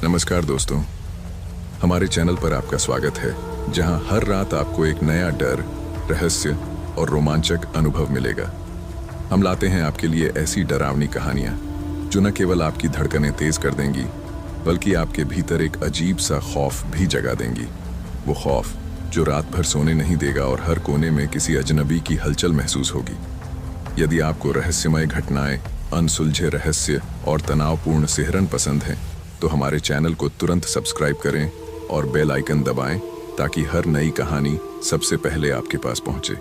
नमस्कार दोस्तों, हमारे चैनल पर आपका स्वागत है, जहां हर रात आपको एक नया डर, रहस्य और रोमांचक अनुभव मिलेगा। हम लाते हैं आपके लिए ऐसी डरावनी कहानियां जो न केवल आपकी धड़कनें तेज कर देंगी, बल्कि आपके भीतर एक अजीब सा खौफ भी जगा देंगी। वो खौफ जो रात भर सोने नहीं देगा और हर कोने में किसी अजनबी की हलचल महसूस होगी। यदि आपको रहस्यमय घटनाएं, अनसुलझे रहस्य और तनावपूर्ण सिहरन पसंद हैं, तो हमारे चैनल को तुरंत सब्सक्राइब करें और बेल आइकन दबाएं ताकि हर नई कहानी सबसे पहले आपके पास पहुंचे।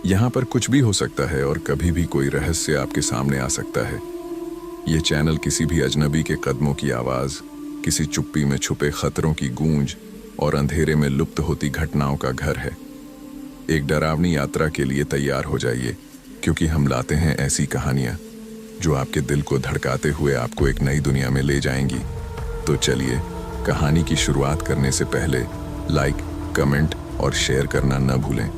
यहाँ पर कुछ भी हो सकता है और कभी भी कोई रहस्य आपके सामने आ सकता है। ये चैनल किसी भी अजनबी के कदमों की आवाज़, किसी चुप्पी में छुपे खतरों की गूंज और अंधेरे में लुप्त होती घटनाओं का घर है। एक डरावनी यात्रा के लिए तैयार हो जाइए, क्योंकि हम लाते हैं ऐसी कहानियाँ जो आपके दिल को धड़काते हुए आपको एक नई दुनिया में ले जाएंगी। तो चलिए, कहानी की शुरुआत करने से पहले लाइक, कमेंट और शेयर करना न भूलें।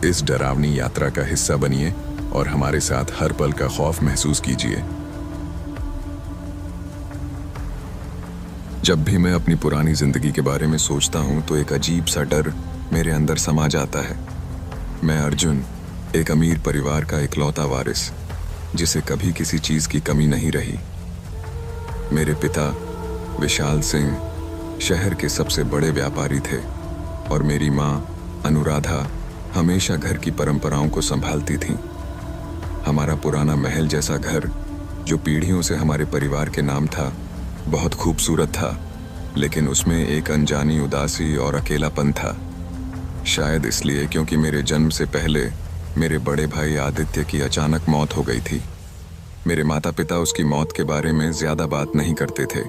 इस डरावनी यात्रा का हिस्सा बनिए और हमारे साथ हर पल का खौफ महसूस कीजिए। जब भी मैं अपनी पुरानी जिंदगी के बारे में सोचता हूँ तो एक अजीब सा डर मेरे अंदर समा जाता है। मैं अर्जुन, एक अमीर परिवार का इकलौता वारिस, जिसे कभी किसी चीज़ की कमी नहीं रही। मेरे पिता विशाल सिंह शहर के सबसे बड़े व्यापारी थे और मेरी माँ अनुराधा हमेशा घर की परंपराओं को संभालती थीं। हमारा पुराना महल जैसा घर, जो पीढ़ियों से हमारे परिवार के नाम था, बहुत खूबसूरत था, लेकिन उसमें एक अनजानी उदासी और अकेलापन था। शायद इसलिए क्योंकि मेरे जन्म से पहले मेरे बड़े भाई आदित्य की अचानक मौत हो गई थी। मेरे माता पिता उसकी मौत के बारे में ज्यादा बात नहीं करते थे।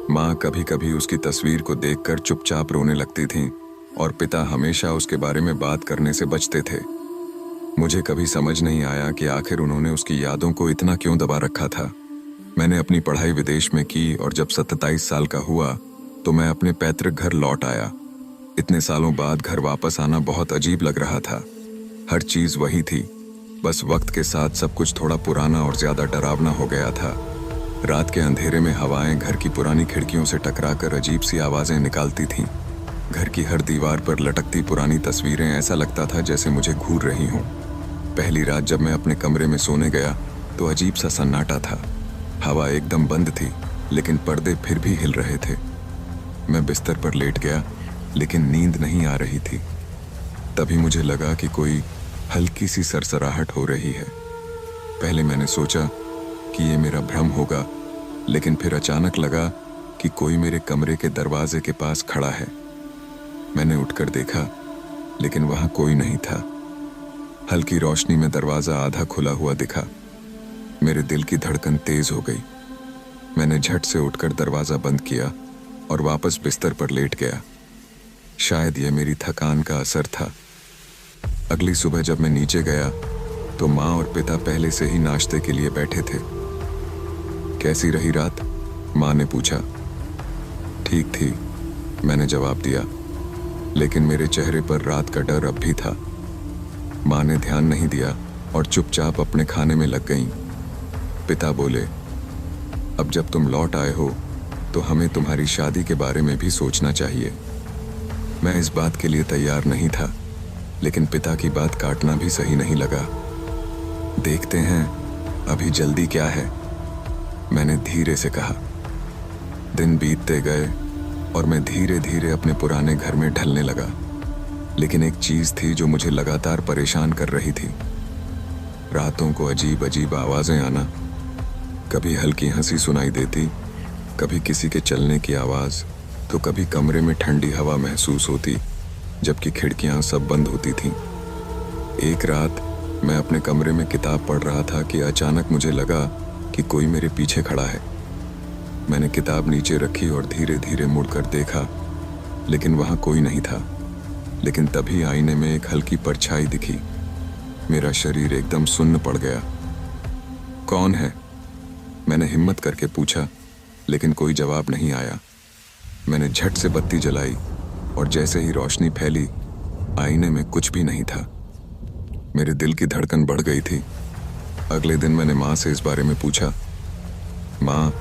माँ कभी कभी उसकी तस्वीर को देखकर चुपचाप रोने लगती थीं और पिता हमेशा उसके बारे में बात करने से बचते थे। मुझे कभी समझ नहीं आया कि आखिर उन्होंने उसकी यादों को इतना क्यों दबा रखा था। मैंने अपनी पढ़ाई विदेश में की और जब 27 साल का हुआ तो मैं अपने पैतृक घर लौट आया। इतने सालों बाद घर वापस आना बहुत अजीब लग रहा था। हर चीज वही थी, बस वक्त के साथ सब कुछ थोड़ा पुराना और ज्यादा डरावना हो गया था। रात के अंधेरे में हवाएं घर की पुरानी खिड़कियों से टकराकर अजीब सी आवाजें निकालती थीं। घर की हर दीवार पर लटकती पुरानी तस्वीरें, ऐसा लगता था जैसे मुझे घूर रही हों। पहली रात जब मैं अपने कमरे में सोने गया तो अजीब सा सन्नाटा था। हवा एकदम बंद थी, लेकिन पर्दे फिर भी हिल रहे थे। मैं बिस्तर पर लेट गया, लेकिन नींद नहीं आ रही थी। तभी मुझे लगा कि कोई हल्की सी सरसराहट हो रही है। पहले मैंने सोचा कि ये मेरा भ्रम होगा, लेकिन फिर अचानक लगा कि कोई मेरे कमरे के दरवाजे के पास खड़ा है। मैंने उठकर देखा, लेकिन वहां कोई नहीं था। हल्की रोशनी में दरवाजा आधा खुला हुआ दिखा। मेरे दिल की धड़कन तेज हो गई। मैंने झट से उठकर दरवाजा बंद किया और वापस बिस्तर पर लेट गया। शायद यह मेरी थकान का असर था। अगली सुबह जब मैं नीचे गया तो माँ और पिता पहले से ही नाश्ते के लिए बैठे थे। कैसी रही रात? माँ ने पूछा। ठीक थी, मैंने जवाब दिया, लेकिन मेरे चेहरे पर रात का डर अब भी था। माँ ने ध्यान नहीं दिया और चुपचाप अपने खाने में लग गईं। पिता बोले, अब जब तुम लौट आए हो तो हमें तुम्हारी शादी के बारे में भी सोचना चाहिए। मैं इस बात के लिए तैयार नहीं था, लेकिन पिता की बात काटना भी सही नहीं लगा। देखते हैं, अभी जल्दी क्या है, मैंने धीरे से कहा। दिन बीतते गए और मैं धीरे धीरे अपने पुराने घर में ढलने लगा, लेकिन एक चीज थी जो मुझे लगातार परेशान कर रही थी। रातों को अजीब अजीब आवाजें आना, कभी हल्की हंसी सुनाई देती, कभी किसी के चलने की आवाज, तो कभी कमरे में ठंडी हवा महसूस होती, जबकि खिड़कियां सब बंद होती थीं। एक रात मैं अपने कमरे में किताब पढ़ रहा था कि अचानक मुझे लगा कि कोई मेरे पीछे खड़ा है। मैंने किताब नीचे रखी और धीरे धीरे मुड़कर देखा, लेकिन वहां कोई नहीं था। लेकिन तभी आईने में एक हल्की परछाई दिखी। मेरा शरीर एकदम सुन्न पड़ गया। कौन है? मैंने हिम्मत करके पूछा, लेकिन कोई जवाब नहीं आया। मैंने झट से बत्ती जलाई और जैसे ही रोशनी फैली, आईने में कुछ भी नहीं था। मेरे दिल की धड़कन बढ़ गई थी। अगले दिन मैंने माँ से इस बारे में पूछा। माँ,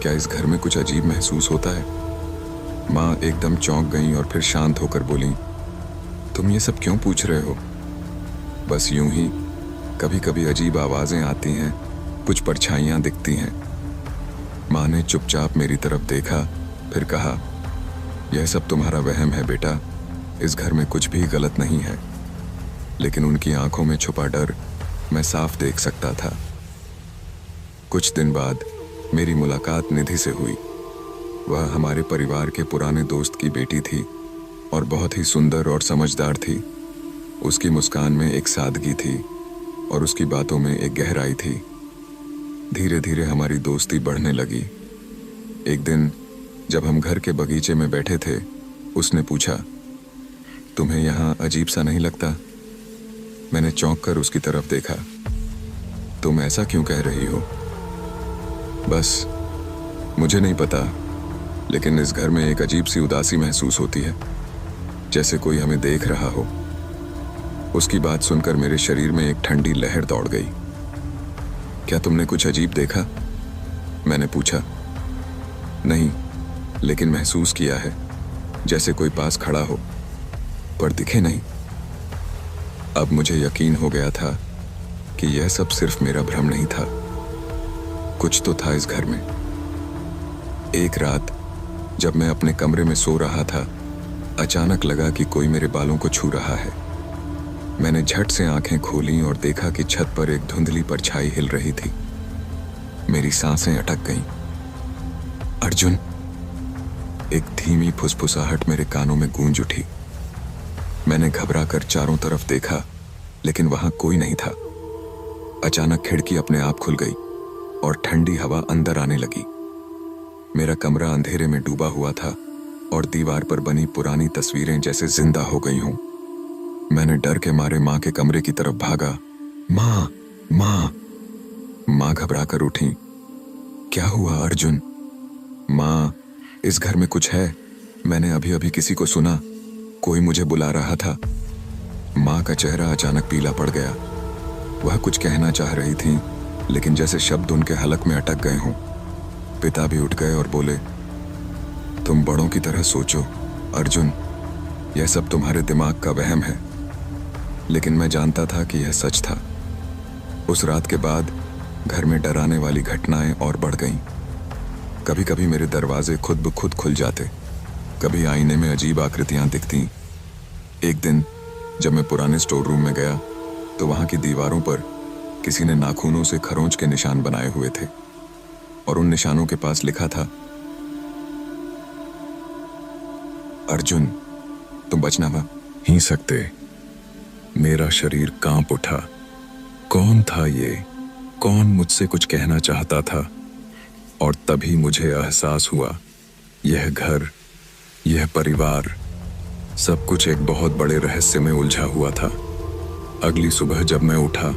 क्या इस घर में कुछ अजीब महसूस होता है? माँ एकदम चौंक गईं और फिर शांत होकर बोलीं, तुम ये सब क्यों पूछ रहे हो? बस यूं ही कभी कभी अजीब आवाजें आती हैं, कुछ परछाइयां दिखती हैं। माँ ने चुपचाप मेरी तरफ देखा, फिर कहा, यह सब तुम्हारा वहम है बेटा, इस घर में कुछ भी गलत नहीं है। लेकिन उनकी आंखों में छुपा डर मैं साफ देख सकता था। कुछ दिन बाद मेरी मुलाकात निधि से हुई। वह हमारे परिवार के पुराने दोस्त की बेटी थी और बहुत ही सुंदर और समझदार थी। उसकी मुस्कान में एक सादगी थी और उसकी बातों में एक गहराई थी। धीरे धीरे हमारी दोस्ती बढ़ने लगी। एक दिन जब हम घर के बगीचे में बैठे थे, उसने पूछा, तुम्हें यहाँ अजीब सा नहीं लगता? मैंने चौंक कर उसकी तरफ देखा। तुम ऐसा क्यों कह रही हो? बस मुझे नहीं पता, लेकिन इस घर में एक अजीब सी उदासी महसूस होती है, जैसे कोई हमें देख रहा हो। उसकी बात सुनकर मेरे शरीर में एक ठंडी लहर दौड़ गई। क्या तुमने कुछ अजीब देखा? मैंने पूछा। नहीं, लेकिन महसूस किया है, जैसे कोई पास खड़ा हो, पर दिखे नहीं। अब मुझे यकीन हो गया था कि यह सब सिर्फ मेरा भ्रम नहीं था, कुछ तो था इस घर में। एक रात जब मैं अपने कमरे में सो रहा था, अचानक लगा कि कोई मेरे बालों को छू रहा है। मैंने झट से आंखें खोलीं और देखा कि छत पर एक धुंधली परछाई हिल रही थी। मेरी सांसें अटक गईं। अर्जुन! एक धीमी फुसफुसाहट मेरे कानों में गूंज उठी। मैंने घबरा कर चारों तरफ देखा, लेकिन वहां कोई नहीं था। अचानक खिड़की अपने आप खुल गई और ठंडी हवा अंदर आने लगी। मेरा कमरा अंधेरे में डूबा हुआ था और दीवार पर बनी पुरानी तस्वीरें जैसे जिंदा हो गई हों। मैंने डर के मारे माँ के कमरे की तरफ भागा। माँ, माँ! माँ घबरा कर उठी। क्या हुआ अर्जुन? माँ, इस घर में कुछ है। मैंने अभी अभी किसी को सुना, कोई मुझे बुला रहा था। माँ का चेहरा अचानक पीला पड़ गया। वह कुछ कहना चाह रही थी, लेकिन जैसे शब्द उनके हलक में अटक गए हों। पिता भी उठ गए और बोले, तुम बड़ों की तरह सोचो अर्जुन, यह सब तुम्हारे दिमाग का वहम है। लेकिन मैं जानता था कि यह सच था। उस रात के बाद घर में डराने वाली घटनाएं और बढ़ गईं। कभी कभी मेरे दरवाजे खुद ब खुद खुल जाते, कभी आईने में अजीब आकृतियां दिखती। एक दिन जब मैं पुराने स्टोर रूम में गया तो वहां की दीवारों पर किसी ने नाखूनों से खरोंच के निशान बनाए हुए थे और उन निशानों के पास लिखा था, अर्जुन, तुम बच नहीं सकते। मेरा शरीर कांप उठा। कौन था ये? कौन मुझसे कुछ कहना चाहता था? और तभी मुझे एहसास हुआ, यह घर, यह परिवार, सब कुछ एक बहुत बड़े रहस्य में उलझा हुआ था। अगली सुबह जब मैं उठा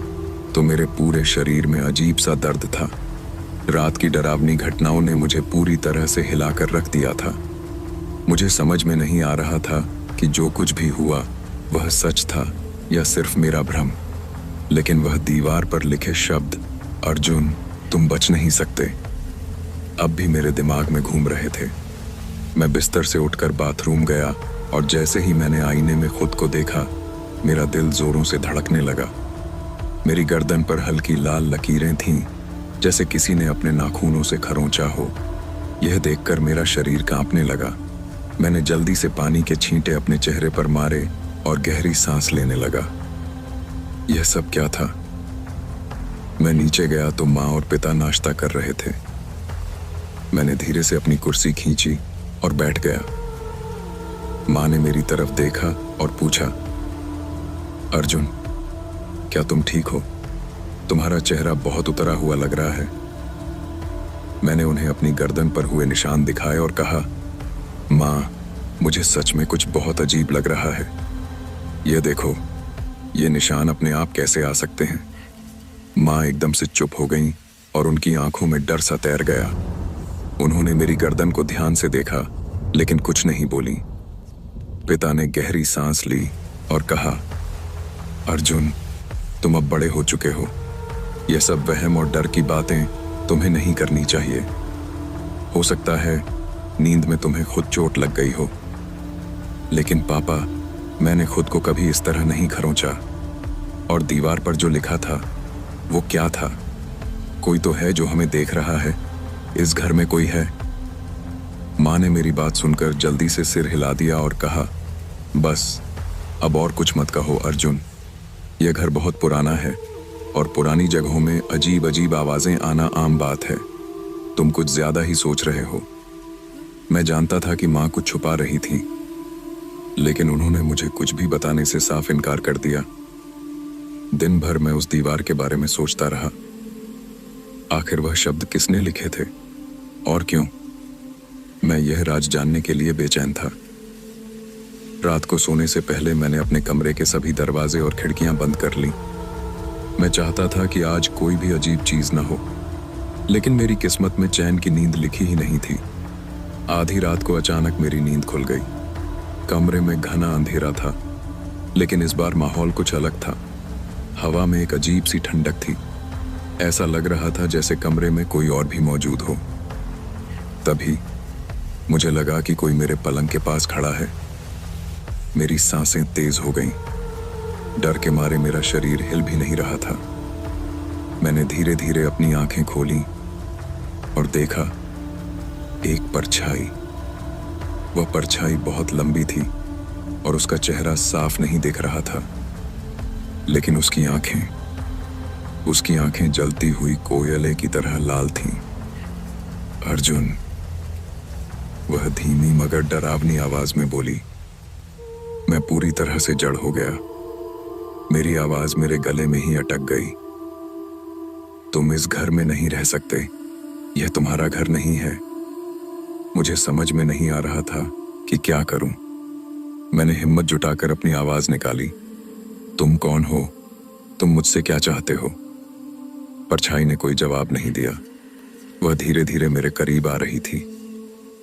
तो मेरे पूरे शरीर में अजीब सा दर्द था। रात की डरावनी घटनाओं ने मुझे पूरी तरह से हिलाकर रख दिया था। मुझे समझ में नहीं आ रहा था कि जो कुछ भी हुआ वह सच था या सिर्फ मेरा भ्रम। लेकिन वह दीवार पर लिखे शब्द, अर्जुन, तुम बच नहीं सकते, अब भी मेरे दिमाग में घूम रहे थे। मैं बिस्तर से उठकर बाथरूम गया और जैसे ही मैंने आईने में खुद को देखा, मेरा दिल जोरों से धड़कने लगा। मेरी गर्दन पर हल्की लाल लकीरें थीं, जैसे किसी ने अपने नाखूनों से खरोंचा हो। यह देखकर मेरा शरीर कांपने लगा। मैंने जल्दी से पानी के छींटे अपने चेहरे पर मारे और गहरी सांस लेने लगा। यह सब क्या था? मैं नीचे गया तो माँ और पिता नाश्ता कर रहे थे। मैंने धीरे से अपनी कुर्सी खींची और बैठ गया। माँ ने मेरी तरफ देखा और पूछा, अर्जुन, क्या तुम ठीक हो? तुम्हारा चेहरा बहुत उतरा हुआ लग रहा है। मैंने उन्हें अपनी गर्दन पर हुए निशान दिखाए और कहा, माँ, मुझे सच में कुछ बहुत अजीब लग रहा है। यह देखो, ये निशान अपने आप कैसे आ सकते हैं? माँ एकदम से चुप हो गईं और उनकी आंखों में डर सा तैर गया। उन्होंने मेरी गर्दन को ध्यान से देखा, लेकिन कुछ नहीं बोली। पिता ने गहरी सांस ली और कहा, अर्जुन, तुम अब बड़े हो चुके हो। यह सब वहम और डर की बातें तुम्हें नहीं करनी चाहिए। हो सकता है नींद में तुम्हें खुद चोट लग गई हो, लेकिन पापा, मैंने खुद को कभी इस तरह नहीं खरोंचा। और दीवार पर जो लिखा था वो क्या था? कोई तो है जो हमें देख रहा है। इस घर में कोई है। माँ ने मेरी बात सुनकर जल्दी से सिर हिला दिया और कहा, बस अब और कुछ मत कहो अर्जुन। यह घर बहुत पुराना है और पुरानी जगहों में अजीब अजीब आवाजें आना आम बात है। तुम कुछ ज्यादा ही सोच रहे हो। मैं जानता था कि माँ कुछ छुपा रही थी, लेकिन उन्होंने मुझे कुछ भी बताने से साफ इनकार कर दिया। दिन भर मैं उस दीवार के बारे में सोचता रहा। आखिर वह शब्द किसने लिखे थे और क्यों? मैं यह राज जानने के लिए बेचैन था। रात को सोने से पहले मैंने अपने कमरे के सभी दरवाजे और खिड़कियां बंद कर ली। मैं चाहता था कि आज कोई भी अजीब चीज न हो, लेकिन मेरी किस्मत में चैन की नींद लिखी ही नहीं थी। आधी रात को अचानक मेरी नींद खुल गई। कमरे में घना अंधेरा था, लेकिन इस बार माहौल कुछ अलग था। हवा में एक अजीब सी ठंडक थी। ऐसा लग रहा था जैसे कमरे में कोई और भी मौजूद हो। तभी मुझे लगा कि कोई मेरे पलंग के पास खड़ा है। मेरी सांसें तेज हो गईं। डर के मारे मेरा शरीर हिल भी नहीं रहा था। मैंने धीरे धीरे अपनी आंखें खोली और देखा एक परछाई। वह परछाई बहुत लंबी थी और उसका चेहरा साफ नहीं दिख रहा था, लेकिन उसकी आंखें जलती हुई कोयले की तरह लाल थीं। अर्जुन, वह धीमी मगर डरावनी आवाज में बोली। मैं पूरी तरह से जड़ हो गया। मेरी आवाज मेरे गले में ही अटक गई। तुम इस घर में नहीं रह सकते। यह तुम्हारा घर नहीं है। मुझे समझ में नहीं आ रहा था कि क्या करूं। मैंने हिम्मत जुटाकर अपनी आवाज निकाली। तुम कौन हो? तुम मुझसे क्या चाहते हो? परछाई ने कोई जवाब नहीं दिया। वह धीरे धीरे मेरे करीब आ रही थी।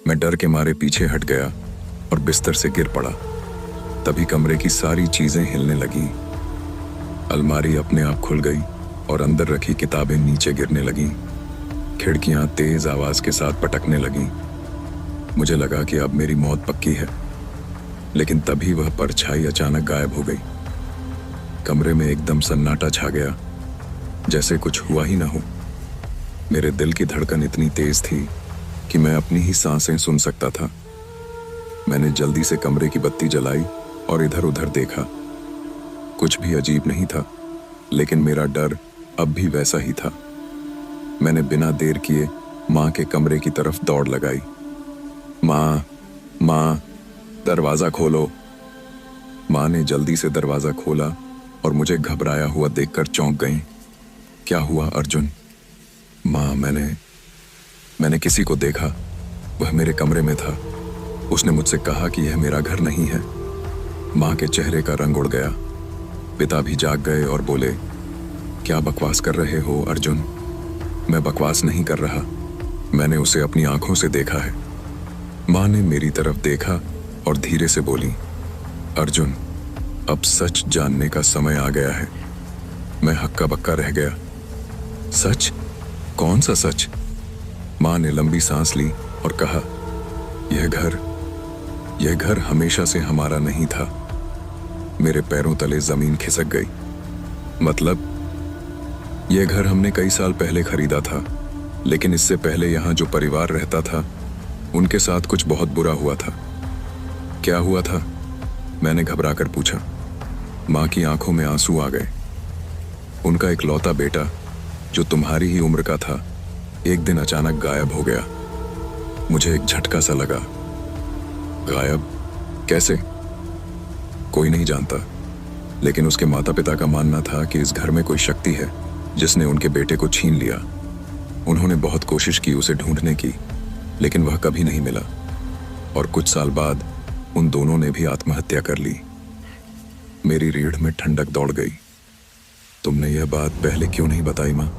मैं डर के मारे पीछे हट गया और बिस्तर से गिर पड़ा। तभी कमरे की सारी चीजें हिलने लगी। अलमारी अपने आप खुल गई और अंदर रखी किताबें नीचे गिरने लगीं। खिड़कियां तेज आवाज के साथ पटकने लगीं। मुझे लगा कि अब मेरी मौत पक्की है, लेकिन तभी वह परछाई अचानक गायब हो गई। कमरे में एकदम सन्नाटा छा गया, जैसे कुछ हुआ ही ना हो। मेरे दिल की धड़कन इतनी तेज थी कि मैं अपनी ही सांसें सुन सकता था। मैंने जल्दी से कमरे की बत्ती जलाई और इधर उधर देखा। कुछ भी अजीब नहीं था, लेकिन मेरा डर अब भी वैसा ही था। मैंने बिना देर किए माँ के कमरे की तरफ दौड़ लगाई। माँ, दरवाजा खोलो। माँ ने जल्दी से दरवाजा खोला और मुझे घबराया हुआ देखकर चौंक गई। क्या हुआ अर्जुन? माँ, मैंने किसी को देखा। वह मेरे कमरे में था। उसने मुझसे कहा कि यह मेरा घर नहीं है। माँ के चेहरे का रंग उड़ गया। पिता भी जाग गए और बोले, क्या बकवास कर रहे हो अर्जुन? मैं बकवास नहीं कर रहा। मैंने उसे अपनी आंखों से देखा है। माँ ने मेरी तरफ देखा और धीरे से बोली, अर्जुन, अब सच जानने का समय आ गया है। मैं हक्का बक्का रह गया। सच? कौन सा सच? माँ ने लंबी सांस ली और कहा, यह घर हमेशा से हमारा नहीं था। मेरे पैरों तले जमीन खिसक गई। मतलब? यह घर हमने कई साल पहले खरीदा था, लेकिन इससे पहले यहाँ जो परिवार रहता था, उनके साथ कुछ बहुत बुरा हुआ था। क्या हुआ था? मैंने घबरा कर पूछा। माँ की आंखों में आंसू आ गए। उनका इकलौता बेटा, जो तुम्हारी ही उम्र का था, एक दिन अचानक गायब हो गया। मुझे एक झटका सा लगा। गायब? कैसे? कोई नहीं जानता, लेकिन उसके माता पिता का मानना था कि इस घर में कोई शक्ति है जिसने उनके बेटे को छीन लिया। उन्होंने बहुत कोशिश की उसे ढूंढने की, लेकिन वह कभी नहीं मिला। और कुछ साल बाद उन दोनों ने भी आत्महत्या कर ली। मेरी रीढ़ में ठंडक दौड़ गई। तुमने यह बात पहले क्यों नहीं बताई माँ?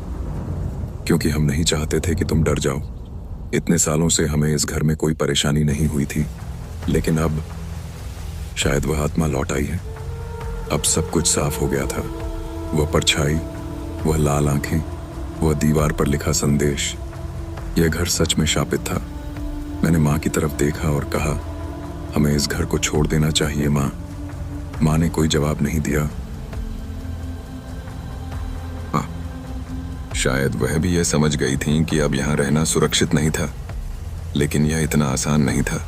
क्योंकि हम नहीं चाहते थे कि तुम डर जाओ। इतने सालों से हमें इस घर में कोई परेशानी नहीं हुई थी, लेकिन अब शायद वह आत्मा लौट आई है। अब सब कुछ साफ हो गया था। वह परछाई, वह लाल आंखें, वह दीवार पर लिखा संदेश। यह घर सच में शापित था। मैंने माँ की तरफ देखा और कहा, हमें इस घर को छोड़ देना चाहिए माँ। माँ ने कोई जवाब नहीं दिया। हाँ, शायद वह भी यह समझ गई थी कि अब यहाँ रहना सुरक्षित नहीं था, लेकिन यह इतना आसान नहीं था,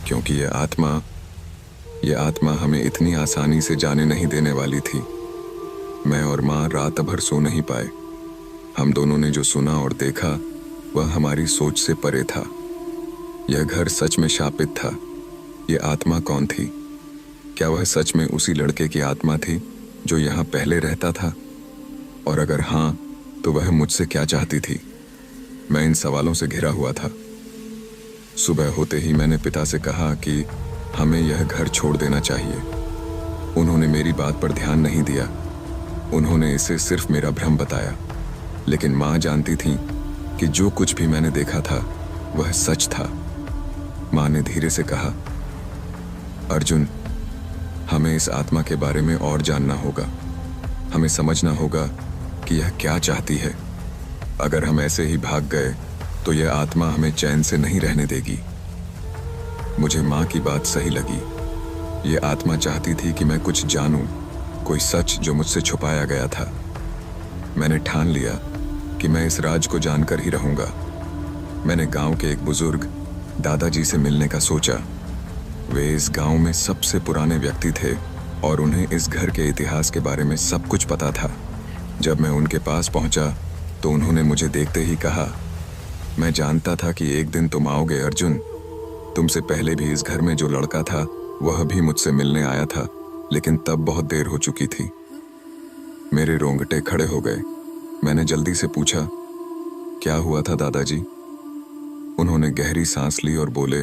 क्योंकि यह आत्मा हमें इतनी आसानी से जाने नहीं देने वाली थी। मैं और माँ रात भर सो नहीं पाए। हम दोनों ने जो सुना और देखा वह हमारी सोच से परे था। यह घर सच में शापित था। यह आत्मा कौन थी? क्या वह सच में उसी लड़के की आत्मा थी जो यहाँ पहले रहता था? और अगर हाँ, तो वह मुझसे क्या चाहती थी? मैं इन सवालों से घिरा हुआ था। सुबह होते ही मैंने पिता से कहा कि हमें यह घर छोड़ देना चाहिए। उन्होंने मेरी बात पर ध्यान नहीं दिया। उन्होंने इसे सिर्फ मेरा भ्रम बताया। लेकिन माँ जानती थी कि जो कुछ भी मैंने देखा था वह सच था। माँ ने धीरे से कहा, अर्जुन, हमें इस आत्मा के बारे में और जानना होगा। हमें समझना होगा कि यह क्या चाहती है। अगर हम ऐसे ही भाग गए तो यह आत्मा हमें चैन से नहीं रहने देगी। मुझे माँ की बात सही लगी। यह आत्मा चाहती थी कि मैं कुछ जानूं, कोई सच जो मुझसे छुपाया गया था। मैंने ठान लिया कि मैं इस राज को जानकर ही रहूंगा। मैंने गांव के एक बुजुर्ग दादाजी से मिलने का सोचा। वे इस गांव में सबसे पुराने व्यक्ति थे और उन्हें इस घर के इतिहास के बारे में सब कुछ पता था। जब मैं उनके पास पहुंचा तो उन्होंने मुझे देखते ही कहा, मैं जानता था कि एक दिन तुम आओगे अर्जुन। तुमसे पहले भी इस घर में जो लड़का था वह भी मुझसे मिलने आया था, लेकिन तब बहुत देर हो चुकी थी। मेरे रोंगटे खड़े हो गए। मैंने जल्दी से पूछा, क्या हुआ था दादाजी? उन्होंने गहरी सांस ली और बोले,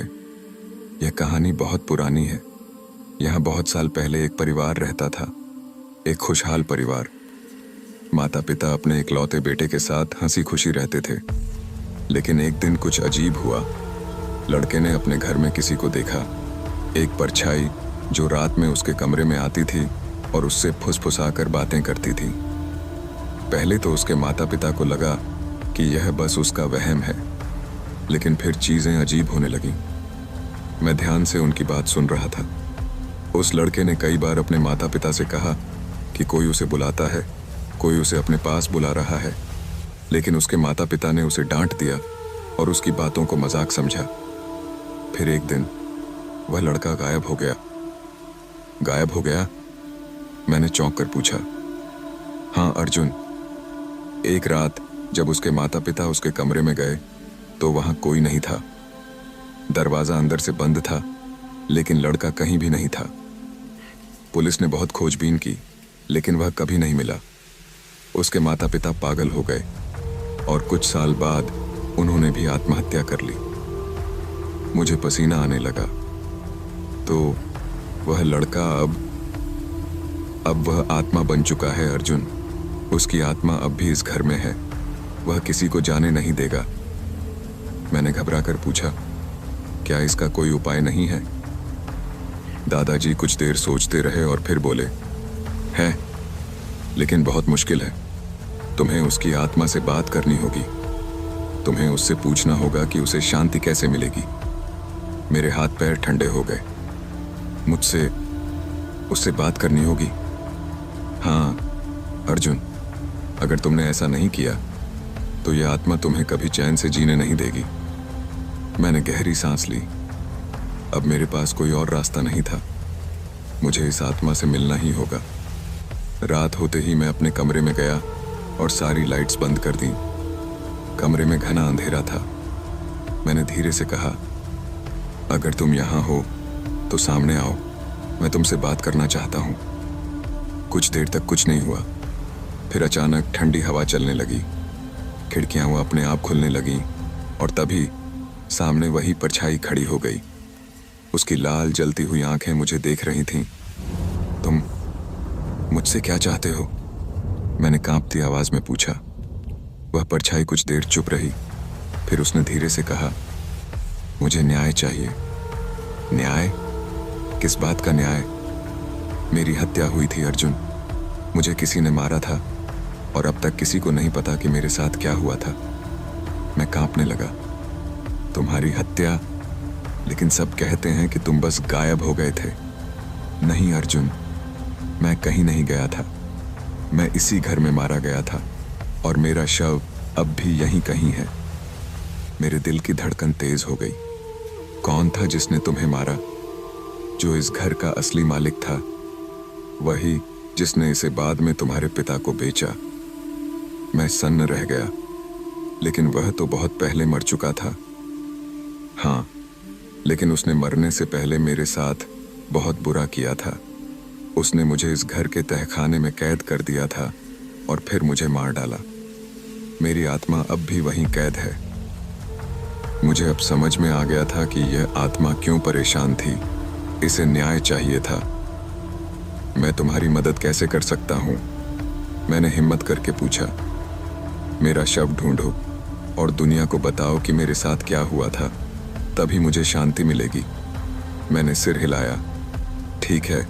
यह कहानी बहुत पुरानी है। यहाँ बहुत साल पहले एक परिवार रहता था, एक खुशहाल परिवार। माता पिता अपने इकलौते बेटे के साथ हंसी खुशी रहते थे। लेकिन एक दिन कुछ अजीब हुआ। लड़के ने अपने घर में किसी को देखा, एक परछाई जो रात में उसके कमरे में आती थी और उससे फुसफुसाकर बातें करती थी। पहले तो उसके माता पिता को लगा कि यह बस उसका वहम है, लेकिन फिर चीजें अजीब होने लगीं। मैं ध्यान से उनकी बात सुन रहा था। उस लड़के ने कई बार अपने माता पिता से कहा कि कोई उसे बुलाता है, कोई उसे अपने पास बुला रहा है, लेकिन उसके माता पिता ने उसे डांट दिया और उसकी बातों को मजाक समझा। फिर एक दिन वह लड़का गायब हो गया। गायब हो गया? मैंने चौंक कर पूछा। हाँ अर्जुन, एक रात जब उसके माता पिता उसके कमरे में गए तो वहां कोई नहीं था। दरवाजा अंदर से बंद था, लेकिन लड़का कहीं भी नहीं था। पुलिस ने बहुत खोजबीन की, लेकिन वह कभी नहीं मिला। उसके माता पिता पागल हो गए और कुछ साल बाद उन्होंने भी आत्महत्या कर ली। मुझे पसीना आने लगा। तो वह लड़का अब वह आत्मा बन चुका है अर्जुन। उसकी आत्मा अब भी इस घर में है। वह किसी को जाने नहीं देगा। मैंने घबराकर पूछा, क्या इसका कोई उपाय नहीं है? दादाजी कुछ देर सोचते रहे और फिर बोले, है, लेकिन बहुत मुश्किल है। तुम्हें उसकी आत्मा से बात करनी होगी। तुम्हें उससे पूछना होगा कि उसे शांति कैसे मिलेगी। मेरे हाथ पैर ठंडे हो गए। मुझसे उससे बात करनी होगी? हाँ अर्जुन, अगर तुमने ऐसा नहीं किया तो यह आत्मा तुम्हें कभी चैन से जीने नहीं देगी। मैंने गहरी सांस ली। अब मेरे पास कोई और रास्ता नहीं था। मुझे इस आत्मा से मिलना ही होगा। रात होते ही मैं अपने कमरे में गया और सारी लाइट्स बंद कर दी। कमरे में घना अंधेरा था। मैंने धीरे से कहा, अगर तुम यहाँ हो तो सामने आओ, मैं तुमसे बात करना चाहता हूँ। कुछ देर तक कुछ नहीं हुआ। फिर अचानक ठंडी हवा चलने लगी। खिड़कियां वो अपने आप खुलने लगीं और तभी सामने वही परछाई खड़ी हो गई। उसकी लाल जलती हुई आंखें मुझे देख रही थीं। तुम मुझसे क्या चाहते हो? मैंने कांपती आवाज में पूछा। वह परछाई कुछ देर चुप रही। फिर उसने धीरे से कहा, मुझे न्याय चाहिए। न्याय? किस बात का न्याय? मेरी हत्या हुई थी अर्जुन। मुझे किसी ने मारा था और अब तक किसी को नहीं पता कि मेरे साथ क्या हुआ था। मैं कांपने लगा। तुम्हारी हत्या, लेकिन सब कहते हैं कि तुम बस गायब हो गए थे। नहीं अर्जुन, मैं कहीं नहीं गया था। मैं इसी घर में मारा गया था और मेरा शव अब भी यहीं कहीं है। मेरे दिल की धड़कन तेज हो गई। कौन था जिसने तुम्हें मारा? जो इस घर का असली मालिक था, वही जिसने इसे बाद में तुम्हारे पिता को बेचा। मैं सन्न रह गया, लेकिन वह तो बहुत पहले मर चुका था। हाँ, लेकिन उसने मरने से पहले मेरे साथ बहुत बुरा किया था। उसने मुझे इस घर के तहखाने में कैद कर दिया था और फिर मुझे मार डाला। मेरी आत्मा अब भी वहीं कैद है। मुझे अब समझ में आ गया था कि यह आत्मा क्यों परेशान थी। इसे न्याय चाहिए था। मैं तुम्हारी मदद कैसे कर सकता हूँ? मैंने हिम्मत करके पूछा। मेरा शव ढूंढो और दुनिया को बताओ कि मेरे साथ क्या हुआ था, तभी मुझे शांति मिलेगी। मैंने सिर हिलाया। ठीक है,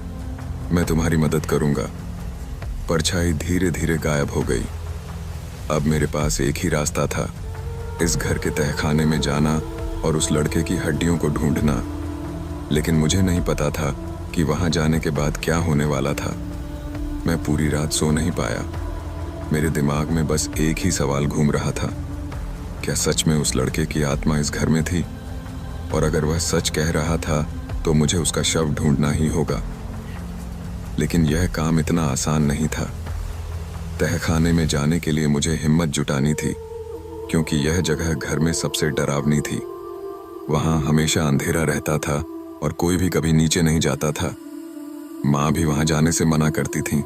मैं तुम्हारी मदद करूंगा। परछाई धीरे धीरे गायब हो गई। अब मेरे पास एक ही रास्ता था, इस घर के तहखाने में जाना और उस लड़के की हड्डियों को ढूंढना। लेकिन मुझे नहीं पता था कि वहां जाने के बाद क्या होने वाला था। मैं पूरी रात सो नहीं पाया। मेरे दिमाग में बस एक ही सवाल घूम रहा था, क्या सच में उस लड़के की आत्मा इस घर में थी? और अगर वह सच कह रहा था तो मुझे उसका शव ढूंढना ही होगा। लेकिन यह काम इतना आसान नहीं था। तहखाने में जाने के लिए मुझे हिम्मत जुटानी थी, क्योंकि यह जगह घर में सबसे डरावनी थी। वहां हमेशा अंधेरा रहता था और कोई भी कभी नीचे नहीं जाता था। माँ भी वहां जाने से मना करती थी,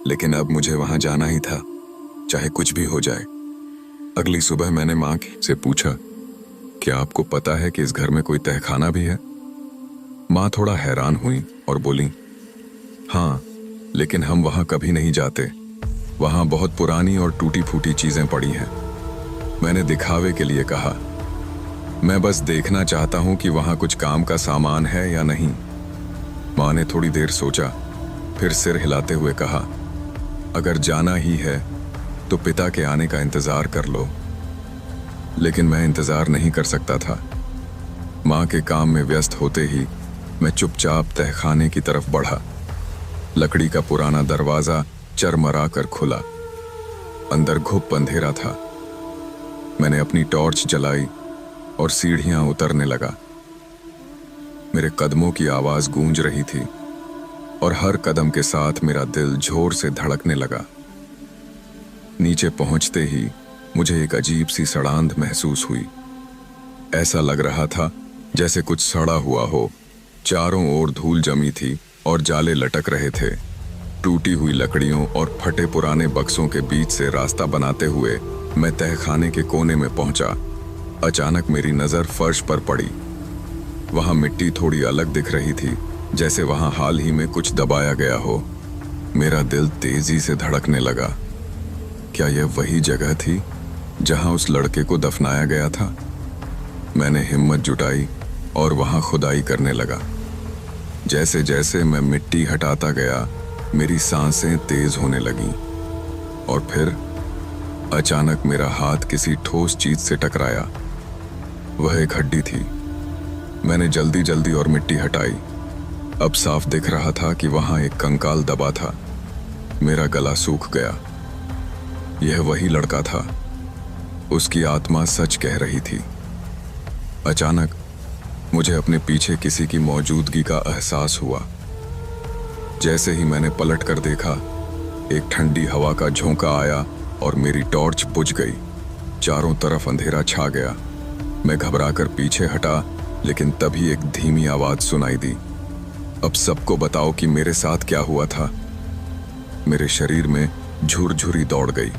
लेकिन अब मुझे वहां जाना ही था, चाहे कुछ भी हो जाए। अगली सुबह मैंने माँ से पूछा, क्या आपको पता है कि इस घर में कोई तहखाना भी है? माँ थोड़ा हैरान हुई और बोली, हाँ, लेकिन हम वहां कभी नहीं जाते। वहां बहुत पुरानी और टूटी फूटी चीजें पड़ी हैं। मैंने दिखावे के लिए कहा, मैं बस देखना चाहता हूं कि वहां कुछ काम का सामान है या नहीं। माँ ने थोड़ी देर सोचा, फिर सिर हिलाते हुए कहा, अगर जाना ही है तो पिता के आने का इंतजार कर लो। लेकिन मैं इंतजार नहीं कर सकता था। माँ के काम में व्यस्त होते ही मैं चुपचाप तहखाने की तरफ बढ़ा। लकड़ी का पुराना दरवाजा चरमरा कर खुला। अंदर घुप अंधेरा था। मैंने अपनी टॉर्च जलाई और सीढ़ियां उतरने लगा। मेरे कदमों की आवाज गूंज रही थी और हर कदम के साथ मेरा दिल जोर से धड़कने लगा। नीचे पहुंचते ही मुझे एक अजीब सी सड़ांध महसूस हुई। ऐसा लग रहा था जैसे कुछ सड़ा हुआ हो। चारों ओर धूल जमी थी और जाले लटक रहे थे। टूटी हुई लकड़ियों और फटे पुराने बक्सों के बीच से रास्ता बनाते हुए मैं तहखाने के कोने में पहुंचा। अचानक मेरी नजर फर्श पर पड़ी। वहां मिट्टी थोड़ी अलग दिख रही थी, जैसे वहां हाल ही में कुछ दबाया गया हो। मेरा दिल तेजी से धड़कने लगा। क्या यह वही जगह थी जहां उस लड़के को दफनाया गया था? मैंने हिम्मत जुटाई और वहां खुदाई करने लगा। जैसे जैसे मैं मिट्टी हटाता गया, मेरी सांसें तेज होने लगीं और फिर अचानक मेरा हाथ किसी ठोस चीज से टकराया। वह एक हड्डी थी। मैंने जल्दी जल्दी और मिट्टी हटाई। अब साफ दिख रहा था कि वहां एक कंकाल दबा था। मेरा गला सूख गया। यह वही लड़का था। उसकी आत्मा सच कह रही थी। अचानक मुझे अपने पीछे किसी की मौजूदगी का एहसास हुआ। जैसे ही मैंने पलट कर देखा, एक ठंडी हवा का झोंका आया और मेरी टॉर्च बुझ गई। चारों तरफ अंधेरा छा गया। मैं घबराकर पीछे हटा, लेकिन तभी एक धीमी आवाज सुनाई दी, अब सबको बताओ कि मेरे साथ क्या हुआ था। मेरे शरीर में झुरझुरी दौड़ गई।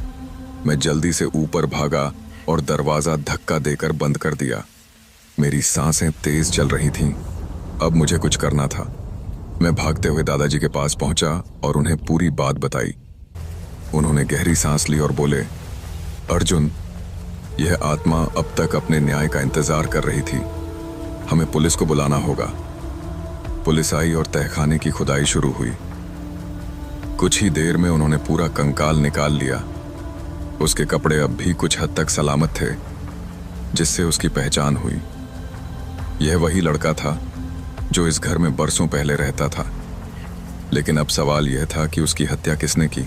मैं जल्दी से ऊपर भागा और दरवाजा धक्का देकर बंद कर दिया। मेरी सांसें तेज चल रही थीं। अब मुझे कुछ करना था। मैं भागते हुए दादाजी के पास पहुंचा और उन्हें पूरी बात बताई। उन्होंने गहरी सांस ली और बोले, अर्जुन, यह आत्मा अब तक अपने न्याय का इंतजार कर रही थी। हमें पुलिस को बुलाना होगा। पुलिस आई और तहखाने की खुदाई शुरू हुई। कुछ ही देर में उन्होंने पूरा कंकाल निकाल लिया। उसके कपड़े अब भी कुछ हद तक सलामत थे। जिससे उसकी पहचान हुई। यह वही लड़का था जो इस घर में बरसों पहले रहता था, लेकिन अब सवाल यह था कि उसकी हत्या किसने की।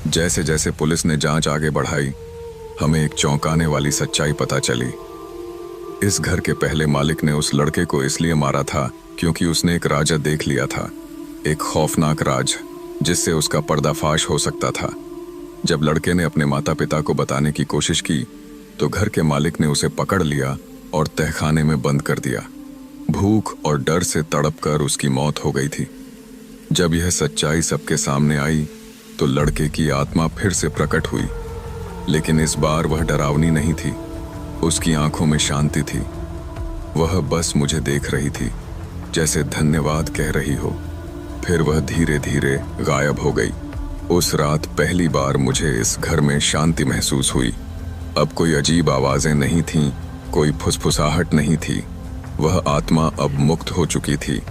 जैसे जैसे पुलिस ने जांच आगे बढ़ाई, हमें एक चौंकाने वाली सच्चाई पता चली। इस घर के पहले मालिक ने उस लड़के को इसलिए मारा था क्योंकि उसने एक राज देख लिया था, एक खौफनाक राज जिससे उसका पर्दाफाश हो सकता था। जब लड़के ने अपने माता पिता को बताने की कोशिश की तो घर के मालिक ने उसे पकड़ लिया और तहखाने में बंद कर दिया। भूख और डर से तड़पकर उसकी मौत हो गई थी। जब यह सच्चाई सबके सामने आई तो लड़के की आत्मा फिर से प्रकट हुई, लेकिन इस बार वह डरावनी नहीं थी। उसकी आंखों में शांति थी। वह बस मुझे देख रही थी, जैसे धन्यवाद कह रही हो। फिर वह धीरे धीरे गायब हो गई। उस रात पहली बार मुझे इस घर में शांति महसूस हुई। अब कोई अजीब आवाजें नहीं थीं, कोई फुसफुसाहट नहीं थी। वह आत्मा अब मुक्त हो चुकी थी,